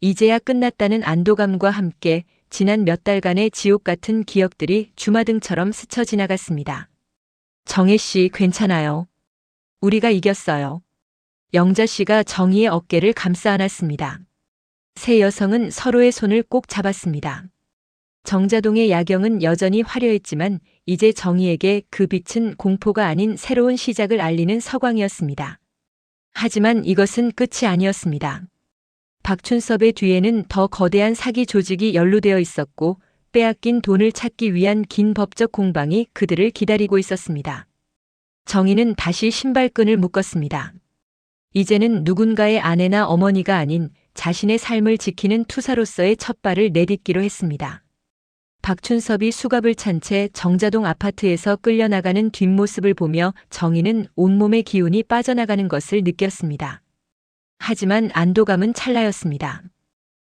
이제야 끝났다는 안도감과 함께 지난 몇 달간의 지옥 같은 기억들이 주마등처럼 스쳐 지나갔습니다. 정혜 씨 괜찮아요. 우리가 이겼어요. 영자 씨가 정희의 어깨를 감싸 안았습니다. 세 여성은 서로의 손을 꼭 잡았습니다. 정자동의 야경은 여전히 화려했지만 이제 정희에게 그 빛은 공포가 아닌 새로운 시작을 알리는 서광이었습니다. 하지만 이것은 끝이 아니었습니다. 박춘섭의 뒤에는 더 거대한 사기 조직이 연루되어 있었고 빼앗긴 돈을 찾기 위한 긴 법적 공방이 그들을 기다리고 있었습니다. 정희는 다시 신발끈을 묶었습니다. 이제는 누군가의 아내나 어머니가 아닌 자신의 삶을 지키는 투사로서의 첫 발을 내딛기로 했습니다. 박춘섭이 수갑을 찬 채 정자동 아파트에서 끌려나가는 뒷모습을 보며 정희는 온몸의 기운이 빠져나가는 것을 느꼈습니다. 하지만 안도감은 찰나였습니다.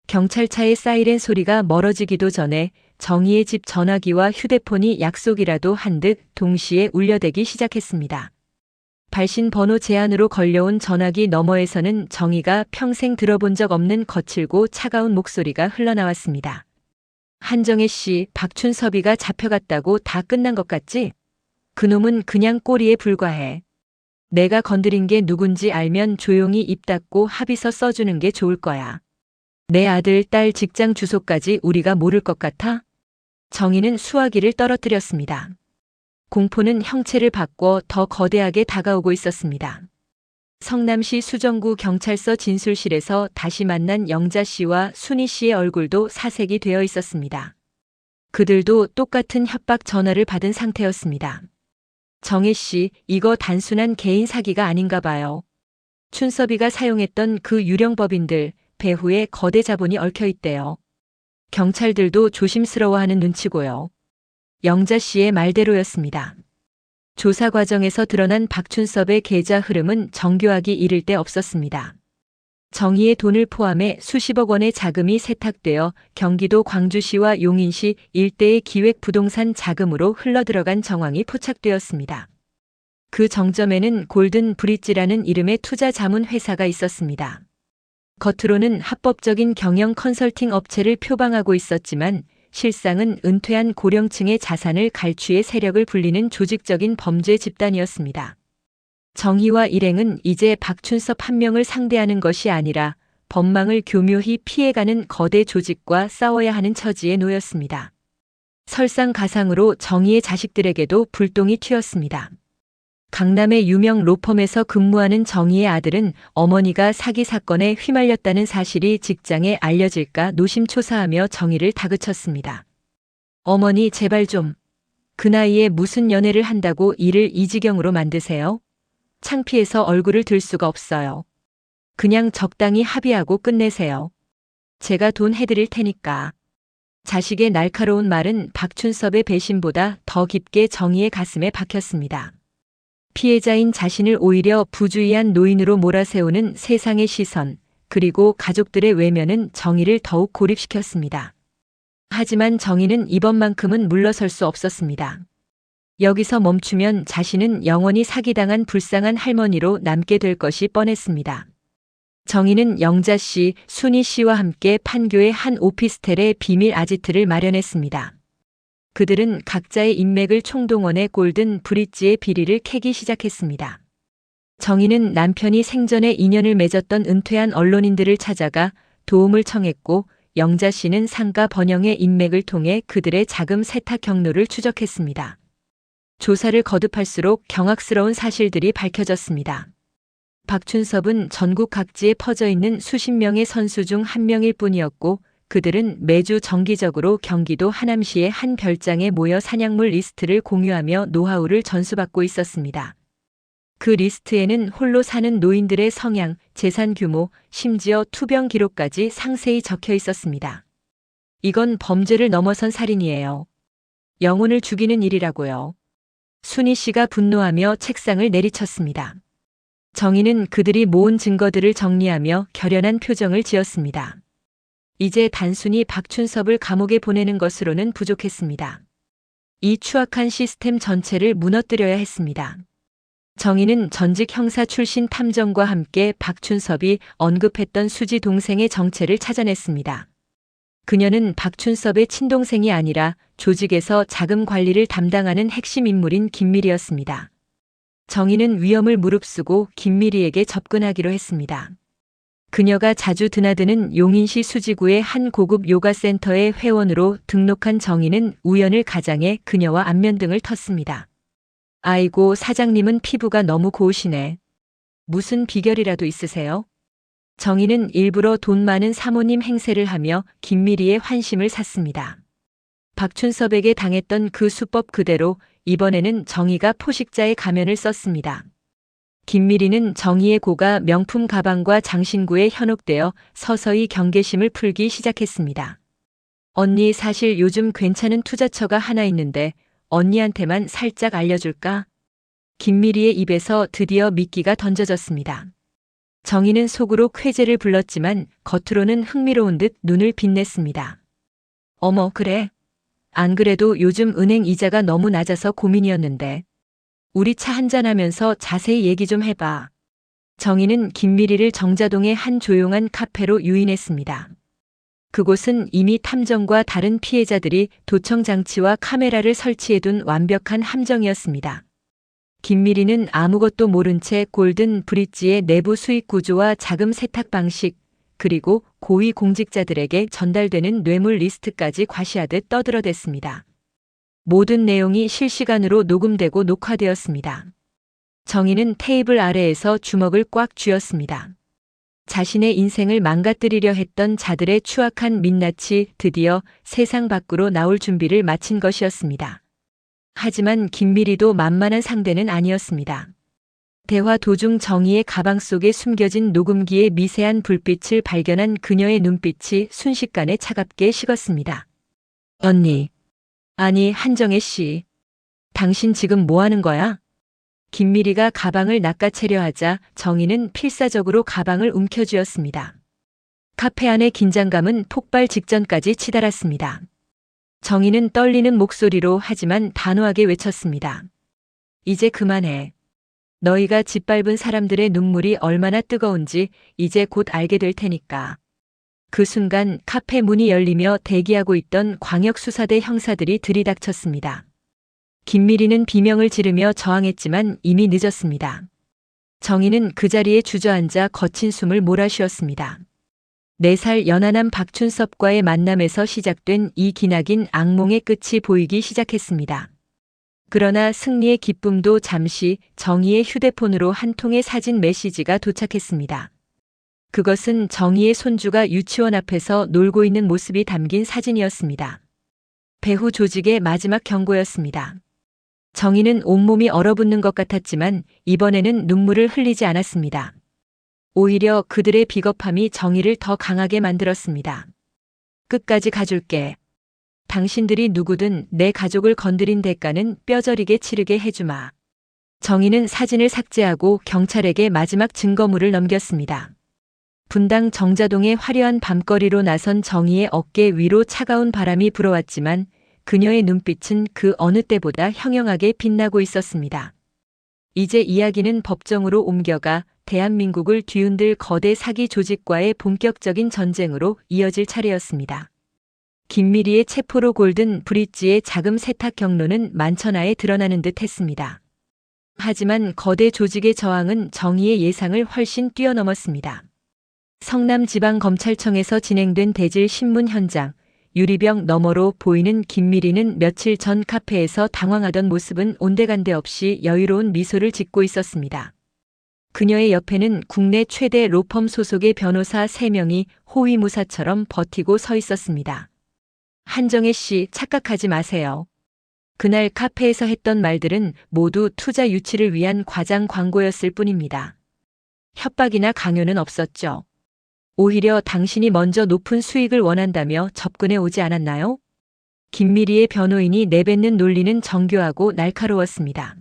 경찰차의 사이렌 소리가 멀어지기도 전에 정희의 집 전화기와 휴대폰이 약속이라도 한 듯 동시에 울려대기 시작했습니다. 발신 번호 제한으로 걸려온 전화기 너머에서는 정희가 평생 들어본 적 없는 거칠고 차가운 목소리가 흘러나왔습니다. 한정혜 씨, 박춘섭이가 잡혀갔다고 다 끝난 것 같지? 그놈은 그냥 꼬리에 불과해. 내가 건드린 게 누군지 알면 조용히 입 닫고 합의서 써주는 게 좋을 거야. 내 아들, 딸 직장 주소까지 우리가 모를 것 같아? 정희는 수화기를 떨어뜨렸습니다. 공포는 형체를 바꿔 더 거대하게 다가오고 있었습니다. 성남시 수정구 경찰서 진술실에서 다시 만난 영자 씨와 순희 씨의 얼굴도 사색이 되어 있었습니다. 그들도 똑같은 협박 전화를 받은 상태였습니다. 정혜 씨, 이거 단순한 개인 사기가 아닌가 봐요. 춘섭이가 사용했던 그 유령 법인들, 배후에 거대 자본이 얽혀 있대요. 경찰들도 조심스러워하는 눈치고요. 영자 씨의 말대로였습니다. 조사 과정에서 드러난 박춘섭의 계좌 흐름은 정교하기 이를 데 없었습니다. 정희의 돈을 포함해 수십억 원의 자금이 세탁되어 경기도 광주시와 용인시 일대의 기획부동산 자금으로 흘러들어간 정황이 포착되었습니다. 그 정점에는 골든 브릿지라는 이름의 투자 자문 회사가 있었습니다. 겉으로는 합법적인 경영 컨설팅 업체를 표방하고 있었지만 실상은 은퇴한 고령층의 자산을 갈취해 세력을 불리는 조직적인 범죄 집단이었습니다. 정희와 일행은 이제 박춘섭 한 명을 상대하는 것이 아니라 법망을 교묘히 피해가는 거대 조직과 싸워야 하는 처지에 놓였습니다. 설상가상으로 정희의 자식들에게도 불똥이 튀었습니다. 강남의 유명 로펌에서 근무하는 정희의 아들은 어머니가 사기 사건에 휘말렸다는 사실이 직장에 알려질까 노심초사하며 정희를 다그쳤습니다. 어머니 제발 좀. 그 나이에 무슨 연애를 한다고 일을 이 지경으로 만드세요? 창피해서 얼굴을 들 수가 없어요. 그냥 적당히 합의하고 끝내세요. 제가 돈 해드릴 테니까. 자식의 날카로운 말은 박춘섭의 배신보다 더 깊게 정희의 가슴에 박혔습니다. 피해자인 자신을 오히려 부주의한 노인으로 몰아세우는 세상의 시선, 그리고 가족들의 외면은 정희를 더욱 고립시켰습니다. 하지만 정희는 이번만큼은 물러설 수 없었습니다. 여기서 멈추면 자신은 영원히 사기당한 불쌍한 할머니로 남게 될 것이 뻔했습니다. 정희는 영자 씨, 순희 씨와 함께 판교의 한 오피스텔에 비밀 아지트를 마련했습니다. 그들은 각자의 인맥을 총동원해 골든 브릿지의 비리를 캐기 시작했습니다. 정희는 남편이 생전에 인연을 맺었던 은퇴한 언론인들을 찾아가 도움을 청했고 영자 씨는 상가 번영의 인맥을 통해 그들의 자금 세탁 경로를 추적했습니다. 조사를 거듭할수록 경악스러운 사실들이 밝혀졌습니다. 박춘섭은 전국 각지에 퍼져 있는 수십 명의 선수 중 한 명일 뿐이었고 그들은 매주 정기적으로 경기도 하남시의 한 별장에 모여 사냥물 리스트를 공유하며 노하우를 전수받고 있었습니다. 그 리스트에는 홀로 사는 노인들의 성향, 재산 규모, 심지어 투병 기록까지 상세히 적혀 있었습니다. 이건 범죄를 넘어선 살인이에요. 영혼을 죽이는 일이라고요. 순희 씨가 분노하며 책상을 내리쳤습니다. 정희는 그들이 모은 증거들을 정리하며 결연한 표정을 지었습니다. 이제 단순히 박춘섭을 감옥에 보내는 것으로는 부족했습니다. 이 추악한 시스템 전체를 무너뜨려야 했습니다. 정희는 전직 형사 출신 탐정과 함께 박춘섭이 언급했던 수지 동생의 정체를 찾아냈습니다. 그녀는 박춘섭의 친동생이 아니라 조직에서 자금 관리를 담당하는 핵심 인물인 김미리였습니다. 정희는 위험을 무릅쓰고 김미리에게 접근하기로 했습니다. 그녀가 자주 드나드는 용인시 수지구의 한 고급 요가 센터의 회원으로 등록한 정희는 우연을 가장해 그녀와 안면등을 텄습니다. 아이고, 사장님은 피부가 너무 고우시네. 무슨 비결이라도 있으세요? 정희는 일부러 돈 많은 사모님 행세를 하며 김미리의 환심을 샀습니다. 박춘섭에게 당했던 그 수법 그대로 이번에는 정희가 포식자의 가면을 썼습니다. 김미리는 정희의 고가 명품 가방과 장신구에 현혹되어 서서히 경계심을 풀기 시작했습니다. 언니, 사실 요즘 괜찮은 투자처가 하나 있는데 언니한테만 살짝 알려줄까? 김미리의 입에서 드디어 미끼가 던져졌습니다. 정희는 속으로 쾌재를 불렀지만 겉으로는 흥미로운 듯 눈을 빛냈습니다. 어머, 그래? 안 그래도 요즘 은행 이자가 너무 낮아서 고민이었는데. 우리 차 한잔하면서 자세히 얘기 좀 해봐. 정희는 김미리를 정자동의 한 조용한 카페로 유인했습니다. 그곳은 이미 탐정과 다른 피해자들이 도청 장치와 카메라를 설치해둔 완벽한 함정이었습니다. 김미리는 아무것도 모른 채 골든 브릿지의 내부 수익 구조와 자금 세탁 방식, 그리고 고위 공직자들에게 전달되는 뇌물 리스트까지 과시하듯 떠들어댔습니다. 모든 내용이 실시간으로 녹음되고 녹화되었습니다. 정희는 테이블 아래에서 주먹을 꽉 쥐었습니다. 자신의 인생을 망가뜨리려 했던 자들의 추악한 민낯이 드디어 세상 밖으로 나올 준비를 마친 것이었습니다. 하지만 김미리도 만만한 상대는 아니었습니다. 대화 도중 정희의 가방 속에 숨겨진 녹음기의 미세한 불빛을 발견한 그녀의 눈빛이 순식간에 차갑게 식었습니다. 언니. 아니, 한정혜 씨. 당신 지금 뭐 하는 거야? 김미리가 가방을 낚아채려 하자 정희는 필사적으로 가방을 움켜쥐었습니다. 카페 안의 긴장감은 폭발 직전까지 치달았습니다. 정희는 떨리는 목소리로 하지만 단호하게 외쳤습니다. 이제 그만해. 너희가 짓밟은 사람들의 눈물이 얼마나 뜨거운지 이제 곧 알게 될 테니까. 그 순간 카페 문이 열리며 대기하고 있던 광역수사대 형사들이 들이닥쳤습니다. 김미리는 비명을 지르며 저항했지만 이미 늦었습니다. 정희는 그 자리에 주저앉아 거친 숨을 몰아쉬었습니다. 4살 연하남 박춘섭과의 만남에서 시작된 이 기나긴 악몽의 끝이 보이기 시작했습니다. 그러나 승리의 기쁨도 잠시 정희의 휴대폰으로 한 통의 사진 메시지가 도착했습니다. 그것은 정희의 손주가 유치원 앞에서 놀고 있는 모습이 담긴 사진이었습니다. 배후 조직의 마지막 경고였습니다. 정희는 온몸이 얼어붙는 것 같았지만 이번에는 눈물을 흘리지 않았습니다. 오히려 그들의 비겁함이 정희를 더 강하게 만들었습니다. 끝까지 가줄게. 당신들이 누구든 내 가족을 건드린 대가는 뼈저리게 치르게 해주마. 정희는 사진을 삭제하고 경찰에게 마지막 증거물을 넘겼습니다. 분당 정자동의 화려한 밤거리로 나선 정희의 어깨 위로 차가운 바람이 불어왔지만 그녀의 눈빛은 그 어느 때보다 형형하게 빛나고 있었습니다. 이제 이야기는 법정으로 옮겨가 대한민국을 뒤흔들 거대 사기 조직과의 본격적인 전쟁으로 이어질 차례였습니다. 김미리의 체포로 골든 브릿지의 자금 세탁 경로는 만천하에 드러나는 듯 했습니다. 하지만 거대 조직의 저항은 정의의 예상을 훨씬 뛰어넘었습니다. 성남지방검찰청에서 진행된 대질 신문 현장, 유리병 너머로 보이는 김미리는 며칠 전 카페에서 당황하던 모습은 온데간데 없이 여유로운 미소를 짓고 있었습니다. 그녀의 옆에는 국내 최대 로펌 소속의 변호사 3명이 호위무사처럼 버티고 서 있었습니다. 한정혜 씨, 착각하지 마세요. 그날 카페에서 했던 말들은 모두 투자 유치를 위한 과장 광고였을 뿐입니다. 협박이나 강요는 없었죠. 오히려 당신이 먼저 높은 수익을 원한다며 접근해 오지 않았나요? 김미리의 변호인이 내뱉는 논리는 정교하고 날카로웠습니다.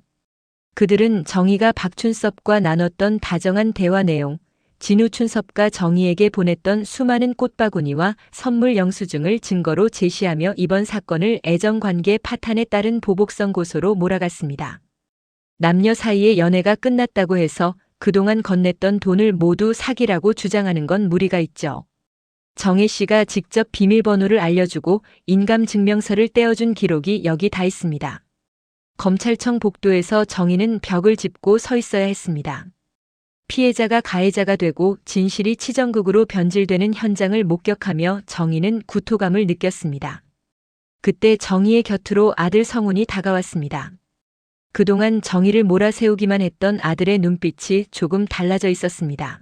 그들은 정희가 박춘섭과 나눴던 다정한 대화 내용, 진우춘섭과 정희에게 보냈던 수많은 꽃바구니와 선물 영수증을 증거로 제시하며 이번 사건을 애정관계 파탄에 따른 보복성 고소로 몰아갔습니다. 남녀 사이의 연애가 끝났다고 해서 그동안 건넸던 돈을 모두 사기라고 주장하는 건 무리가 있죠. 정혜 씨가 직접 비밀번호를 알려주고 인감증명서를 떼어준 기록이 여기 다 있습니다. 검찰청 복도에서 정희는 벽을 짚고 서 있어야 했습니다. 피해자가 가해자가 되고 진실이 치정극으로 변질되는 현장을 목격하며 정희는 구토감을 느꼈습니다. 그때 정희의 곁으로 아들 성훈이 다가왔습니다. 그동안 정희를 몰아세우기만 했던 아들의 눈빛이 조금 달라져 있었습니다.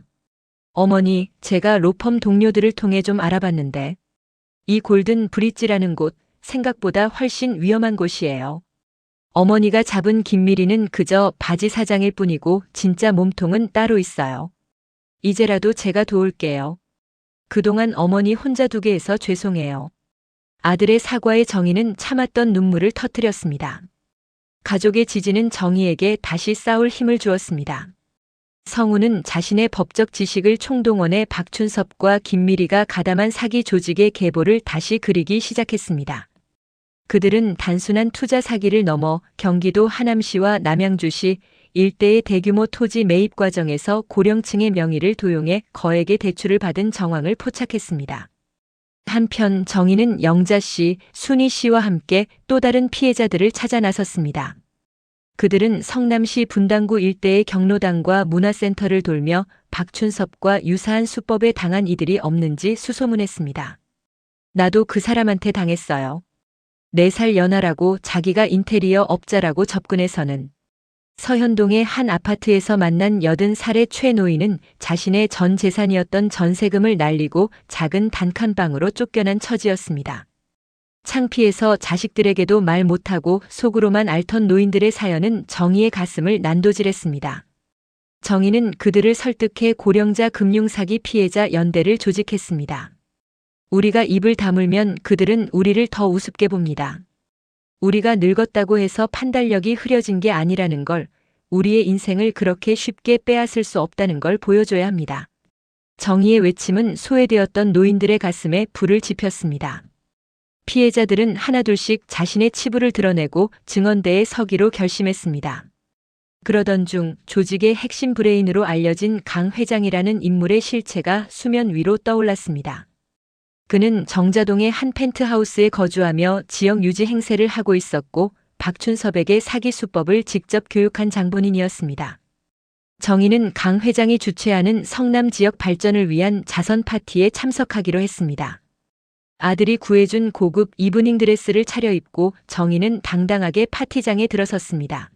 어머니, 제가 로펌 동료들을 통해 좀 알아봤는데 이 골든 브릿지라는 곳 생각보다 훨씬 위험한 곳이에요. 어머니가 잡은 김미리는 그저 바지 사장일 뿐이고 진짜 몸통은 따로 있어요. 이제라도 제가 도울게요. 그동안 어머니 혼자 두게 해서 죄송해요. 아들의 사과에 정희는 참았던 눈물을 터뜨렸습니다. 가족의 지지는 정희에게 다시 싸울 힘을 주었습니다. 성우는 자신의 법적 지식을 총동원해 박춘섭과 김미리가 가담한 사기 조직의 계보를 다시 그리기 시작했습니다. 그들은 단순한 투자 사기를 넘어 경기도 하남시와 남양주시 일대의 대규모 토지 매입 과정에서 고령층의 명의를 도용해 거액의 대출을 받은 정황을 포착했습니다. 한편 정희는 영자 씨, 순희 씨와 함께 또 다른 피해자들을 찾아 나섰습니다. 그들은 성남시 분당구 일대의 경로당과 문화센터를 돌며 박춘섭과 유사한 수법에 당한 이들이 없는지 수소문했습니다. 나도 그 사람한테 당했어요. 4살 연하라고 자기가 인테리어 업자라고 접근해서는 서현동의 한 아파트에서 만난 80살의 최 노인은 자신의 전 재산이었던 전세금을 날리고 작은 단칸방으로 쫓겨난 처지였습니다. 창피해서 자식들에게도 말 못하고 속으로만 앓던 노인들의 사연은 정희의 가슴을 난도질했습니다. 정희는 그들을 설득해 고령자 금융사기 피해자 연대를 조직했습니다. 우리가 입을 다물면 그들은 우리를 더 우습게 봅니다. 우리가 늙었다고 해서 판단력이 흐려진 게 아니라는 걸 우리의 인생을 그렇게 쉽게 빼앗을 수 없다는 걸 보여줘야 합니다. 정의의 외침은 소외되었던 노인들의 가슴에 불을 지폈습니다. 피해자들은 하나둘씩 자신의 치부를 드러내고 증언대에 서기로 결심했습니다. 그러던 중 조직의 핵심 브레인으로 알려진 강 회장이라는 인물의 실체가 수면 위로 떠올랐습니다. 그는 정자동의 한 펜트하우스에 거주하며 지역 유지 행세를 하고 있었고 박춘섭에게 사기 수법을 직접 교육한 장본인이었습니다. 정의는 강 회장이 주최하는 성남 지역 발전을 위한 자선 파티에 참석하기로 했습니다. 아들이 구해준 고급 이브닝 드레스를 차려입고 정의는 당당하게 파티장에 들어섰습니다.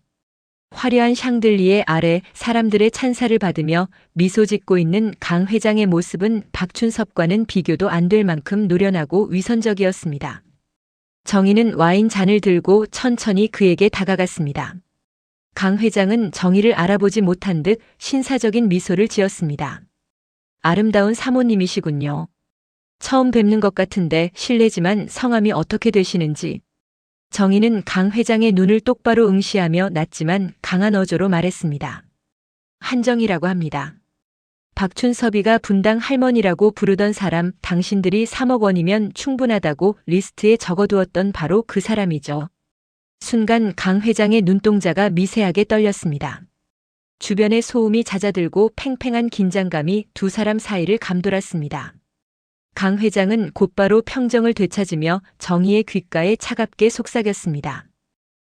화려한 샹들리에 아래 사람들의 찬사를 받으며 미소 짓고 있는 강 회장의 모습은 박춘섭과는 비교도 안 될 만큼 노련하고 위선적이었습니다. 정의는 와인 잔을 들고 천천히 그에게 다가갔습니다. 강 회장은 정의를 알아보지 못한 듯 신사적인 미소를 지었습니다. 아름다운 사모님이시군요. 처음 뵙는 것 같은데 실례지만 성함이 어떻게 되시는지. 정의는 강 회장의 눈을 똑바로 응시하며 낮지만 강한 어조로 말했습니다. 한정이라고 합니다. 박춘섭이가 분당 할머니라고 부르던 사람, 당신들이 3억 원이면 충분하다고 리스트에 적어두었던 바로 그 사람이죠. 순간 강 회장의 눈동자가 미세하게 떨렸습니다. 주변의 소음이 잦아들고 팽팽한 긴장감이 두 사람 사이를 감돌았습니다. 강 회장은 곧바로 평정을 되찾으며 정의의 귓가에 차갑게 속삭였습니다.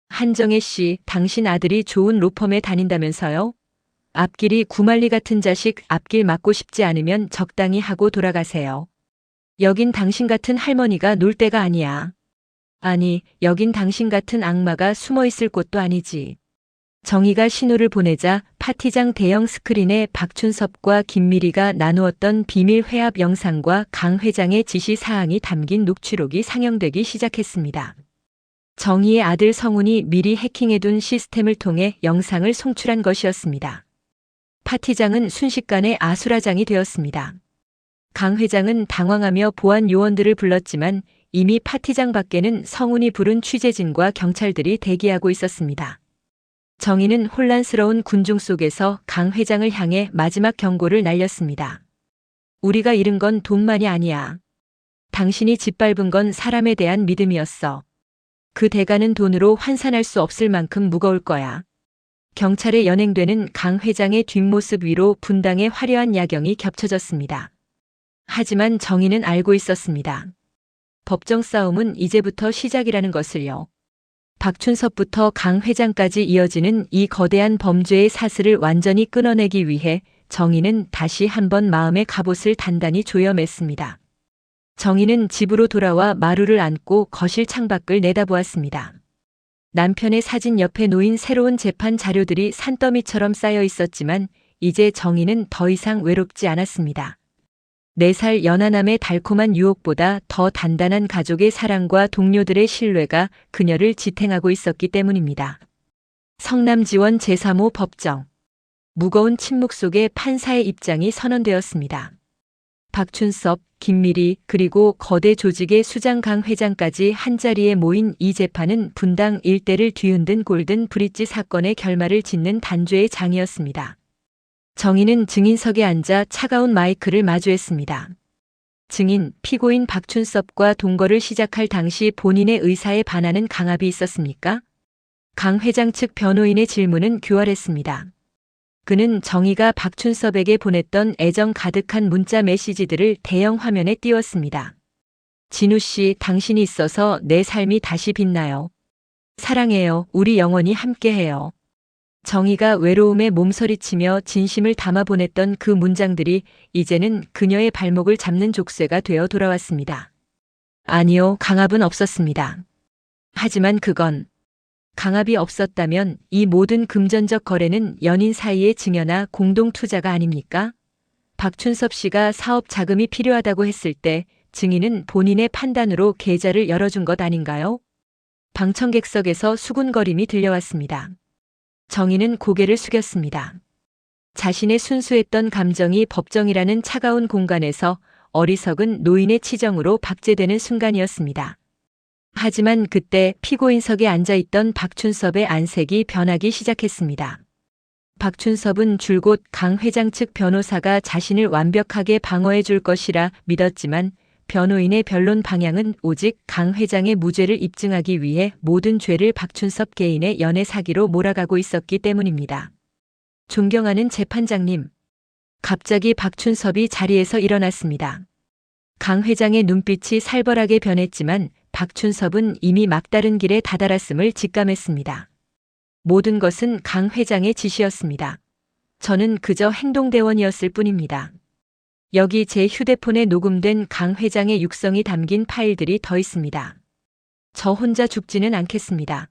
한정혜 씨, 당신 아들이 좋은 로펌에 다닌다면서요? 앞길이 구말리 같은 자식 앞길 막고 싶지 않으면 적당히 하고 돌아가세요. 여긴 당신 같은 할머니가 놀 데가 아니야. 아니, 여긴 당신 같은 악마가 숨어 있을 곳도 아니지. 정의가 신호를 보내자 파티장 대형 스크린에 박춘섭과 김미리가 나누었던 비밀 회합 영상과 강 회장의 지시 사항이 담긴 녹취록이 상영되기 시작했습니다. 정의의 아들 성훈이 미리 해킹해둔 시스템을 통해 영상을 송출한 것이었습니다. 파티장은 순식간에 아수라장이 되었습니다. 강 회장은 당황하며 보안 요원들을 불렀지만 이미 파티장 밖에는 성훈이 부른 취재진과 경찰들이 대기하고 있었습니다. 정의는 혼란스러운 군중 속에서 강 회장을 향해 마지막 경고를 날렸습니다. 우리가 잃은 건 돈만이 아니야. 당신이 짓밟은 건 사람에 대한 믿음이었어. 그 대가는 돈으로 환산할 수 없을 만큼 무거울 거야. 경찰에 연행되는 강 회장의 뒷모습 위로 분당의 화려한 야경이 겹쳐졌습니다. 하지만 정의는 알고 있었습니다. 법정 싸움은 이제부터 시작이라는 것을요. 박춘섭부터 강 회장까지 이어지는 이 거대한 범죄의 사슬을 완전히 끊어내기 위해 정의는 다시 한번 마음의 갑옷을 단단히 조여맸습니다. 정의는 집으로 돌아와 마루를 안고 거실 창밖을 내다보았습니다. 남편의 사진 옆에 놓인 새로운 재판 자료들이 산더미처럼 쌓여 있었지만 이제 정의는 더 이상 외롭지 않았습니다. 4살 연하남의 달콤한 유혹보다 더 단단한 가족의 사랑과 동료들의 신뢰가 그녀를 지탱하고 있었기 때문입니다. 성남지원 제3호 법정. 무거운 침묵 속에 판사의 입장이 선언되었습니다. 박춘섭, 김미리 그리고 거대 조직의 수장 강 회장까지 한자리에 모인 이 재판은 분당 일대를 뒤흔든 골든 브릿지 사건의 결말을 짓는 단죄의 장이었습니다. 정의는 증인석에 앉아 차가운 마이크를 마주했습니다. 증인, 피고인 박춘섭과 동거를 시작할 당시 본인의 의사에 반하는 강압이 있었습니까? 강 회장 측 변호인의 질문은 교활했습니다. 그는 정의가 박춘섭에게 보냈던 애정 가득한 문자 메시지들을 대형 화면에 띄웠습니다. 진우 씨, 당신이 있어서 내 삶이 다시 빛나요. 사랑해요. 우리 영원히 함께해요. 정의가 외로움에 몸서리치며 진심을 담아 보냈던 그 문장들이 이제는 그녀의 발목을 잡는 족쇄가 되어 돌아왔습니다. 아니요, 강압은 없었습니다. 하지만 그건 강압이 없었다면 이 모든 금전적 거래는 연인 사이의 증여나 공동 투자가 아닙니까? 박춘섭 씨가 사업 자금이 필요하다고 했을 때 증인은 본인의 판단으로 계좌를 열어준 것 아닌가요? 방청객석에서 수군거림이 들려왔습니다. 정의는 고개를 숙였습니다. 자신의 순수했던 감정이 법정이라는 차가운 공간에서 어리석은 노인의 치정으로 박제되는 순간이었습니다. 하지만 그때 피고인석에 앉아있던 박춘섭의 안색이 변하기 시작했습니다. 박춘섭은 줄곧 강 회장 측 변호사가 자신을 완벽하게 방어해 줄 것이라 믿었지만 변호인의 변론 방향은 오직 강 회장의 무죄를 입증하기 위해 모든 죄를 박춘섭 개인의 연애 사기로 몰아가고 있었기 때문입니다. 존경하는 재판장님. 갑자기 박춘섭이 자리에서 일어났습니다. 강 회장의 눈빛이 살벌하게 변했지만 박춘섭은 이미 막다른 길에 다다랐음을 직감했습니다. 모든 것은 강 회장의 지시였습니다. 저는 그저 행동대원이었을 뿐입니다. 여기 제 휴대폰에 녹음된 강 회장의 육성이 담긴 파일들이 더 있습니다. 저 혼자 죽지는 않겠습니다.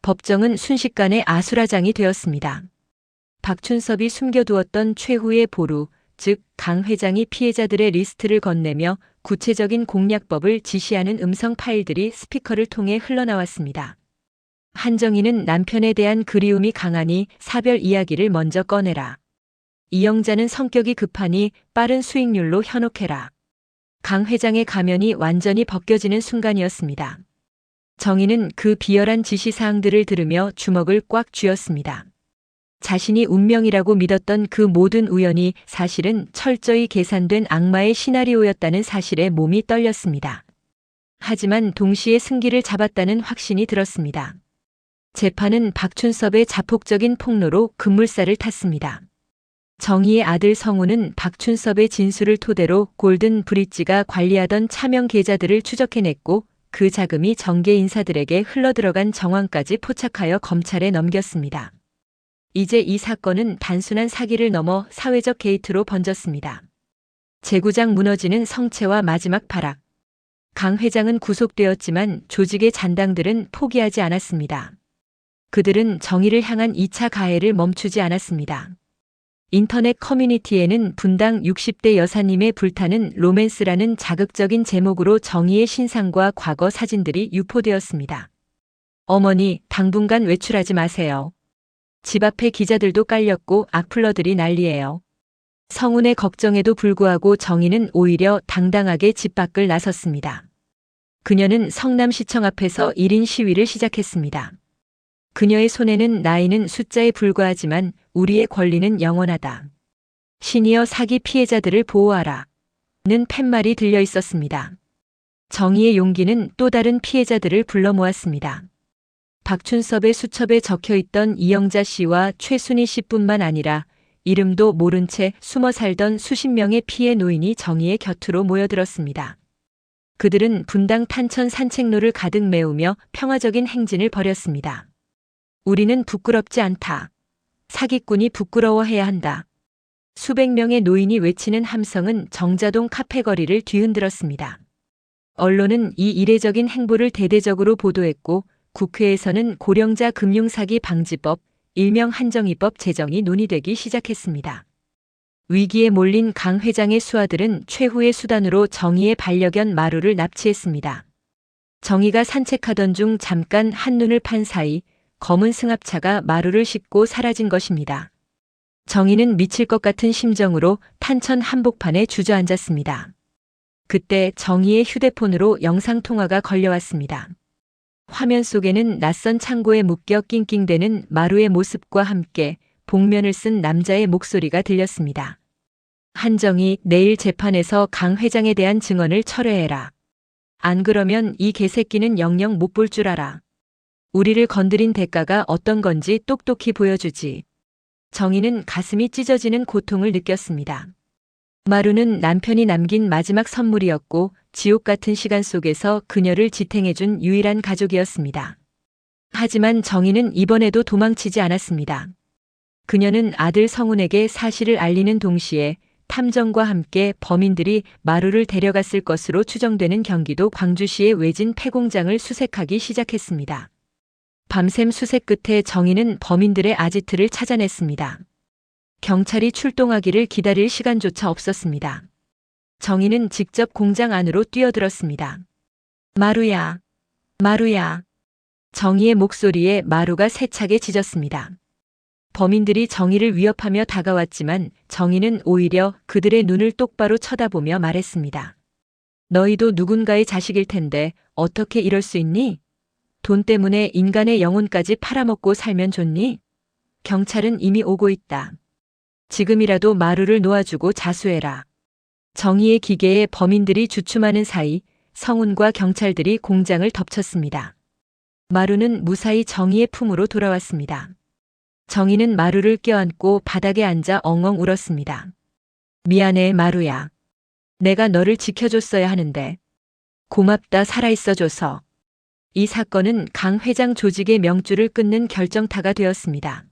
법정은 순식간에 아수라장이 되었습니다. 박춘섭이 숨겨두었던 최후의 보루, 즉 강 회장이 피해자들의 리스트를 건네며 구체적인 공략법을 지시하는 음성 파일들이 스피커를 통해 흘러나왔습니다. 한정희는 남편에 대한 그리움이 강하니 사별 이야기를 먼저 꺼내라. 이영자는 성격이 급하니 빠른 수익률로 현혹해라. 강 회장의 가면이 완전히 벗겨지는 순간이었습니다. 정희는 그 비열한 지시사항들을 들으며 주먹을 꽉 쥐었습니다. 자신이 운명이라고 믿었던 그 모든 우연이 사실은 철저히 계산된 악마의 시나리오였다는 사실에 몸이 떨렸습니다. 하지만 동시에 승기를 잡았다는 확신이 들었습니다. 재판은 박춘섭의 자폭적인 폭로로 급물살을 탔습니다. 정희의 아들 성우는 박춘섭의 진술을 토대로 골든 브릿지가 관리하던 차명 계좌들을 추적해냈고 그 자금이 정계 인사들에게 흘러들어간 정황까지 포착하여 검찰에 넘겼습니다. 이제 이 사건은 단순한 사기를 넘어 사회적 게이트로 번졌습니다. 재구장 무너지는 성체와 마지막 발악. 강 회장은 구속되었지만 조직의 잔당들은 포기하지 않았습니다. 그들은 정의를 향한 2차 가해를 멈추지 않았습니다. 인터넷 커뮤니티에는 분당 60대 여사님의 불타는 로맨스라는 자극적인 제목으로 정의의 신상과 과거 사진들이 유포되었습니다. 어머니, 당분간 외출하지 마세요. 집 앞에 기자들도 깔렸고 악플러들이 난리예요. 성운의 걱정에도 불구하고 정희는 오히려 당당하게 집 밖을 나섰습니다. 그녀는 성남시청 앞에서 1인 시위를 시작했습니다. 그녀의 손에는 나이는 숫자에 불과하지만 우리의 권리는 영원하다. 시니어 사기 피해자들을 보호하라. 는 팻말이 들려 있었습니다. 정의의 용기는 또 다른 피해자들을 불러 모았습니다. 박춘섭의 수첩에 적혀있던 이영자 씨와 최순희 씨뿐만 아니라 이름도 모른 채 숨어 살던 수십 명의 피해 노인이 정의의 곁으로 모여들었습니다. 그들은 분당 탄천 산책로를 가득 메우며 평화적인 행진을 벌였습니다. 우리는 부끄럽지 않다. 사기꾼이 부끄러워해야 한다. 수백 명의 노인이 외치는 함성은 정자동 카페 거리를 뒤흔들었습니다. 언론은 이 이례적인 행보를 대대적으로 보도했고 국회에서는 고령자 금융사기 방지법, 일명 한정희법 제정이 논의되기 시작했습니다. 위기에 몰린 강 회장의 수하들은 최후의 수단으로 정의의 반려견 마루를 납치했습니다. 정의가 산책하던 중 잠깐 한눈을 판 사이 검은 승합차가 마루를 싣고 사라진 것입니다. 정의는 미칠 것 같은 심정으로 탄천 한복판에 주저앉았습니다. 그때 정의의 휴대폰으로 영상통화가 걸려왔습니다. 화면 속에는 낯선 창고에 묶여 낑낑대는 마루의 모습과 함께 복면을 쓴 남자의 목소리가 들렸습니다. 한정희, 내일 재판에서 강 회장에 대한 증언을 철회해라. 안 그러면 이 개새끼는 영영 못 볼 줄 알아. 우리를 건드린 대가가 어떤 건지 똑똑히 보여주지. 정희는 가슴이 찢어지는 고통을 느꼈습니다. 마루는 남편이 남긴 마지막 선물이었고 지옥 같은 시간 속에서 그녀를 지탱해준 유일한 가족이었습니다. 하지만 정희는 이번에도 도망치지 않았습니다. 그녀는 아들 성운에게 사실을 알리는 동시에 탐정과 함께 범인들이 마루를 데려갔을 것으로 추정되는 경기도 광주시의 외진 폐공장을 수색하기 시작했습니다. 밤샘 수색 끝에 정희는 범인들의 아지트를 찾아냈습니다. 경찰이 출동하기를 기다릴 시간조차 없었습니다. 정희는 직접 공장 안으로 뛰어들었습니다. 마루야, 마루야. 정희의 목소리에 마루가 세차게 짖었습니다. 범인들이 정희를 위협하며 다가왔지만 정희는 오히려 그들의 눈을 똑바로 쳐다보며 말했습니다. 너희도 누군가의 자식일 텐데 어떻게 이럴 수 있니? 돈 때문에 인간의 영혼까지 팔아먹고 살면 좋니? 경찰은 이미 오고 있다. 지금이라도 마루를 놓아주고 자수해라. 정의의 기계에 범인들이 주춤하는 사이 성운과 경찰들이 공장을 덮쳤습니다. 마루는 무사히 정의의 품으로 돌아왔습니다. 정의는 마루를 껴안고 바닥에 앉아 엉엉 울었습니다. 미안해, 마루야. 내가 너를 지켜줬어야 하는데. 고맙다, 살아있어줘서. 이 사건은 강 회장 조직의 명줄을 끊는 결정타가 되었습니다.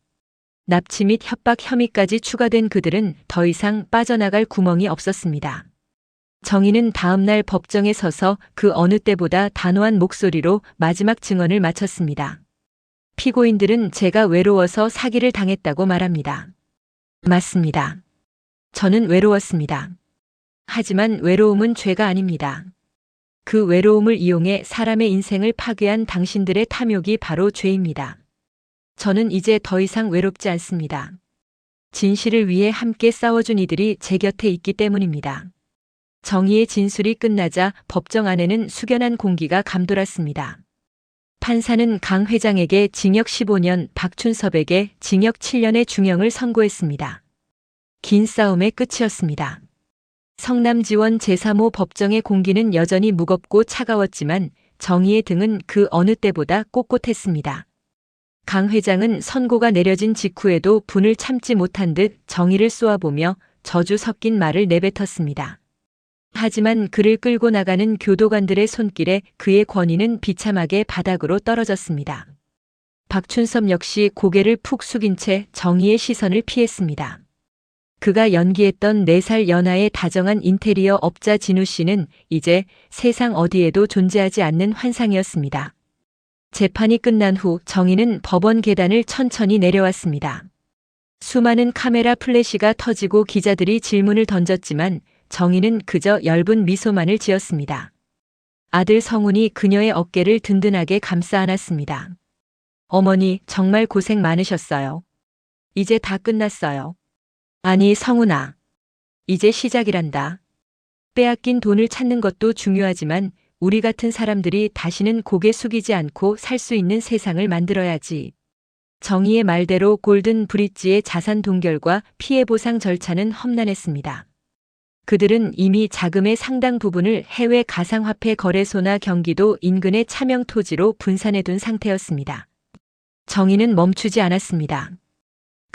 납치 및 협박 혐의까지 추가된 그들은 더 이상 빠져나갈 구멍이 없었습니다. 정의는 다음날 법정에 서서 그 어느 때보다 단호한 목소리로 마지막 증언을 마쳤습니다. 피고인들은 제가 외로워서 사기를 당했다고 말합니다. 맞습니다. 저는 외로웠습니다. 하지만 외로움은 죄가 아닙니다. 그 외로움을 이용해 사람의 인생을 파괴한 당신들의 탐욕이 바로 죄입니다. 저는 이제 더 이상 외롭지 않습니다. 진실을 위해 함께 싸워준 이들이 제 곁에 있기 때문입니다. 정의의 진술이 끝나자 법정 안에는 숙연한 공기가 감돌았습니다. 판사는 강 회장에게 징역 15년, 박춘섭에게 징역 7년의 중형을 선고했습니다. 긴 싸움의 끝이었습니다. 성남지원 제3호 법정의 공기는 여전히 무겁고 차가웠지만 정의의 등은 그 어느 때보다 꼿꼿했습니다. 강 회장은 선고가 내려진 직후에도 분을 참지 못한 듯 정의를 쏘아보며 저주 섞인 말을 내뱉었습니다. 하지만 그를 끌고 나가는 교도관들의 손길에 그의 권위는 비참하게 바닥으로 떨어졌습니다. 박춘섭 역시 고개를 푹 숙인 채 정의의 시선을 피했습니다. 그가 연기했던 4살 연하의 다정한 인테리어 업자 진우 씨는 이제 세상 어디에도 존재하지 않는 환상이었습니다. 재판이 끝난 후 정의는 법원 계단을 천천히 내려왔습니다. 수많은 카메라 플래시가 터지고 기자들이 질문을 던졌지만 정의는 그저 엷은 미소만을 지었습니다. 아들 성운이 그녀의 어깨를 든든하게 감싸 안았습니다. 어머니, 정말 고생 많으셨어요. 이제 다 끝났어요. 아니, 성운아. 이제 시작이란다. 빼앗긴 돈을 찾는 것도 중요하지만 우리 같은 사람들이 다시는 고개 숙이지 않고 살 수 있는 세상을 만들어야지. 정의의 말대로 골든 브릿지의 자산 동결과 피해 보상 절차는 험난했습니다. 그들은 이미 자금의 상당 부분을 해외 가상화폐 거래소나 경기도 인근의 차명 토지로 분산해둔 상태였습니다. 정의는 멈추지 않았습니다.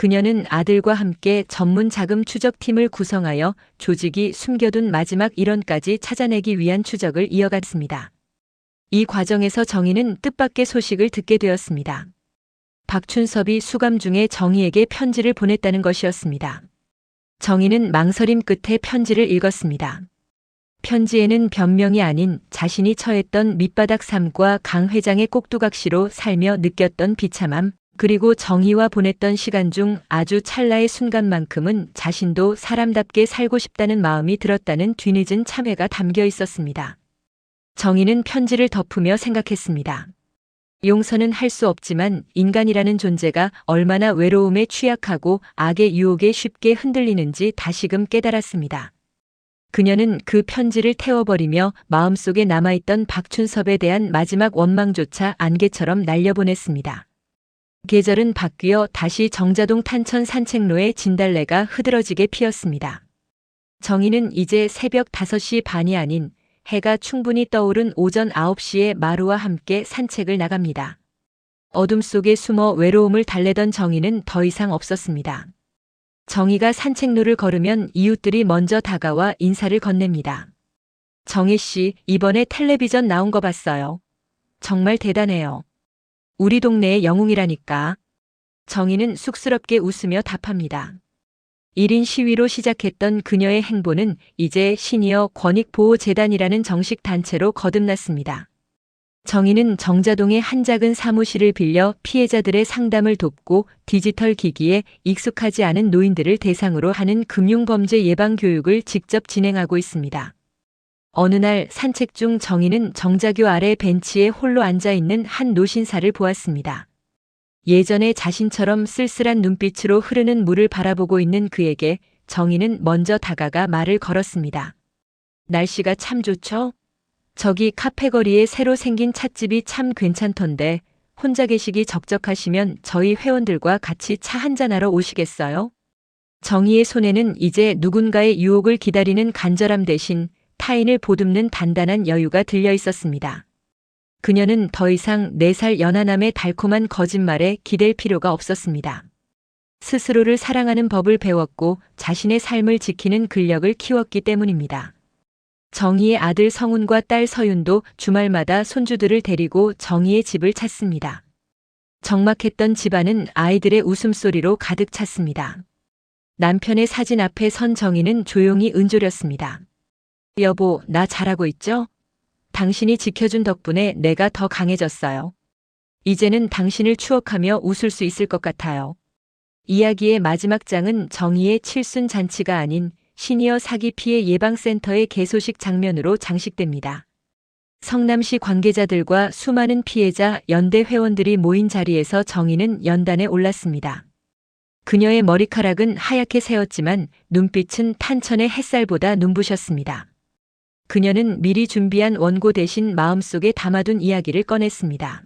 그녀는 아들과 함께 전문 자금 추적팀을 구성하여 조직이 숨겨둔 마지막 일원까지 찾아내기 위한 추적을 이어갔습니다. 이 과정에서 정의는 뜻밖의 소식을 듣게 되었습니다. 박춘섭이 수감 중에 정의에게 편지를 보냈다는 것이었습니다. 정의는 망설임 끝에 편지를 읽었습니다. 편지에는 변명이 아닌 자신이 처했던 밑바닥 삶과 강 회장의 꼭두각시로 살며 느꼈던 비참함, 그리고 정의와 보냈던 시간 중 아주 찰나의 순간만큼은 자신도 사람답게 살고 싶다는 마음이 들었다는 뒤늦은 참회가 담겨 있었습니다. 정의는 편지를 덮으며 생각했습니다. 용서는 할 수 없지만 인간이라는 존재가 얼마나 외로움에 취약하고 악의 유혹에 쉽게 흔들리는지 다시금 깨달았습니다. 그녀는 그 편지를 태워버리며 마음속에 남아있던 박춘섭에 대한 마지막 원망조차 안개처럼 날려보냈습니다. 계절은 바뀌어 다시 정자동 탄천 산책로에 진달래가 흐드러지게 피었습니다. 정의는 이제 새벽 5시 반이 아닌 해가 충분히 떠오른 오전 9시에 마루와 함께 산책을 나갑니다. 어둠 속에 숨어 외로움을 달래던 정의는 더 이상 없었습니다. 정의가 산책로를 걸으면 이웃들이 먼저 다가와 인사를 건넵니다. 정혜 씨, 이번에 텔레비전 나온 거 봤어요. 정말 대단해요. 우리 동네의 영웅이라니까. 정의는 쑥스럽게 웃으며 답합니다. 1인 시위로 시작했던 그녀의 행보는 이제 시니어 권익보호재단이라는 정식 단체로 거듭났습니다. 정의는 정자동의 한 작은 사무실을 빌려 피해자들의 상담을 돕고 디지털 기기에 익숙하지 않은 노인들을 대상으로 하는 금융범죄 예방 교육을 직접 진행하고 있습니다. 어느 날 산책 중 정의는 정자교 아래 벤치에 홀로 앉아있는 한 노신사를 보았습니다. 예전에 자신처럼 쓸쓸한 눈빛으로 흐르는 물을 바라보고 있는 그에게 정의는 먼저 다가가 말을 걸었습니다. 날씨가 참 좋죠? 저기 카페 거리에 새로 생긴 찻집이 참 괜찮던데 혼자 계시기 적적하시면 저희 회원들과 같이 차 한잔하러 오시겠어요? 정희의 손에는 이제 누군가의 유혹을 기다리는 간절함 대신 타인을 보듬는 단단한 여유가 들려 있었습니다. 그녀는 더 이상 4살 연하남의 달콤한 거짓말에 기댈 필요가 없었습니다. 스스로를 사랑하는 법을 배웠고 자신의 삶을 지키는 근력을 키웠기 때문입니다. 정희의 아들 성훈과 딸 서윤도 주말마다 손주들을 데리고 정희의 집을 찾습니다. 적막했던 집안은 아이들의 웃음소리로 가득 찼습니다. 남편의 사진 앞에 선 정희는 조용히 은조렸습니다. 여보, 나 잘하고 있죠? 당신이 지켜준 덕분에 내가 더 강해졌어요. 이제는 당신을 추억하며 웃을 수 있을 것 같아요. 이야기의 마지막 장은 정희의 칠순 잔치가 아닌 시니어 사기 피해 예방센터의 개소식 장면으로 장식됩니다. 성남시 관계자들과 수많은 피해자 연대 회원들이 모인 자리에서 정희는 연단에 올랐습니다. 그녀의 머리카락은 하얗게 새었지만 눈빛은 탄천의 햇살보다 눈부셨습니다. 그녀는 미리 준비한 원고 대신 마음속에 담아둔 이야기를 꺼냈습니다.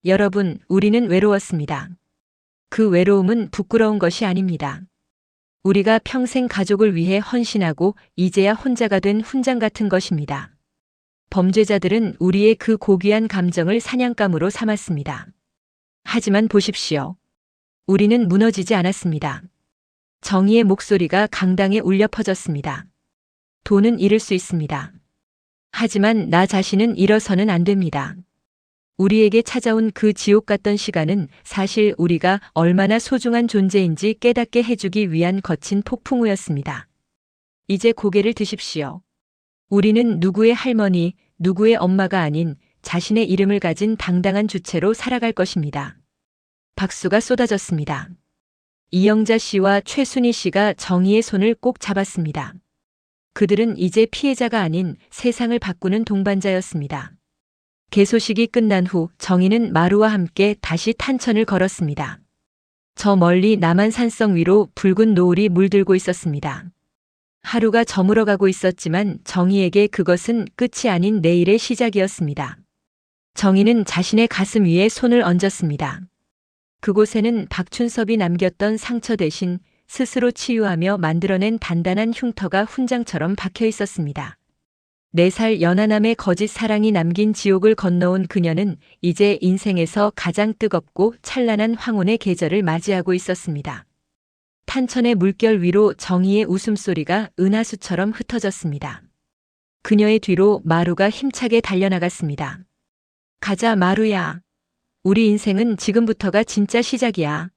여러분, 우리는 외로웠습니다. 그 외로움은 부끄러운 것이 아닙니다. 우리가 평생 가족을 위해 헌신하고 이제야 혼자가 된 훈장 같은 것입니다. 범죄자들은 우리의 그 고귀한 감정을 사냥감으로 삼았습니다. 하지만 보십시오. 우리는 무너지지 않았습니다. 정의의 목소리가 강당에 울려 퍼졌습니다. 돈은 잃을 수 있습니다. 하지만 나 자신은 잃어서는 안 됩니다. 우리에게 찾아온 그 지옥 같던 시간은 사실 우리가 얼마나 소중한 존재인지 깨닫게 해주기 위한 거친 폭풍우였습니다. 이제 고개를 드십시오. 우리는 누구의 할머니, 누구의 엄마가 아닌 자신의 이름을 가진 당당한 주체로 살아갈 것입니다. 박수가 쏟아졌습니다. 이영자 씨와 최순희 씨가 정희의 손을 꼭 잡았습니다. 그들은 이제 피해자가 아닌 세상을 바꾸는 동반자였습니다. 개소식이 끝난 후 정희는 마루와 함께 다시 탄천을 걸었습니다. 저 멀리 남한 산성 위로 붉은 노을이 물들고 있었습니다. 하루가 저물어가고 있었지만 정희에게 그것은 끝이 아닌 내일의 시작이었습니다. 정희는 자신의 가슴 위에 손을 얹었습니다. 그곳에는 박춘섭이 남겼던 상처 대신 스스로 치유하며 만들어낸 단단한 흉터가 훈장처럼 박혀 있었습니다. 4살 연하남의 거짓 사랑이 남긴 지옥을 건너온 그녀는 이제 인생에서 가장 뜨겁고 찬란한 황혼의 계절을 맞이하고 있었습니다. 탄천의 물결 위로 정희의 웃음소리가 은하수처럼 흩어졌습니다. 그녀의 뒤로 마루가 힘차게 달려나갔습니다. 가자, 마루야. 우리 인생은 지금부터가 진짜 시작이야.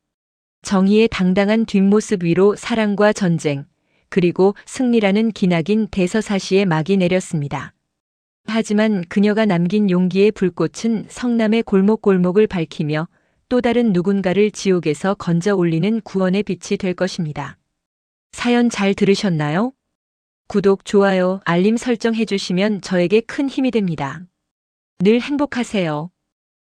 정희의 당당한 뒷모습 위로 사랑과 전쟁, 그리고 승리라는 기나긴 대서사시의 막이 내렸습니다. 하지만 그녀가 남긴 용기의 불꽃은 성남의 골목골목을 밝히며 또 다른 누군가를 지옥에서 건져 올리는 구원의 빛이 될 것입니다. 사연 잘 들으셨나요? 구독, 좋아요, 알림 설정 해주시면 저에게 큰 힘이 됩니다. 늘 행복하세요.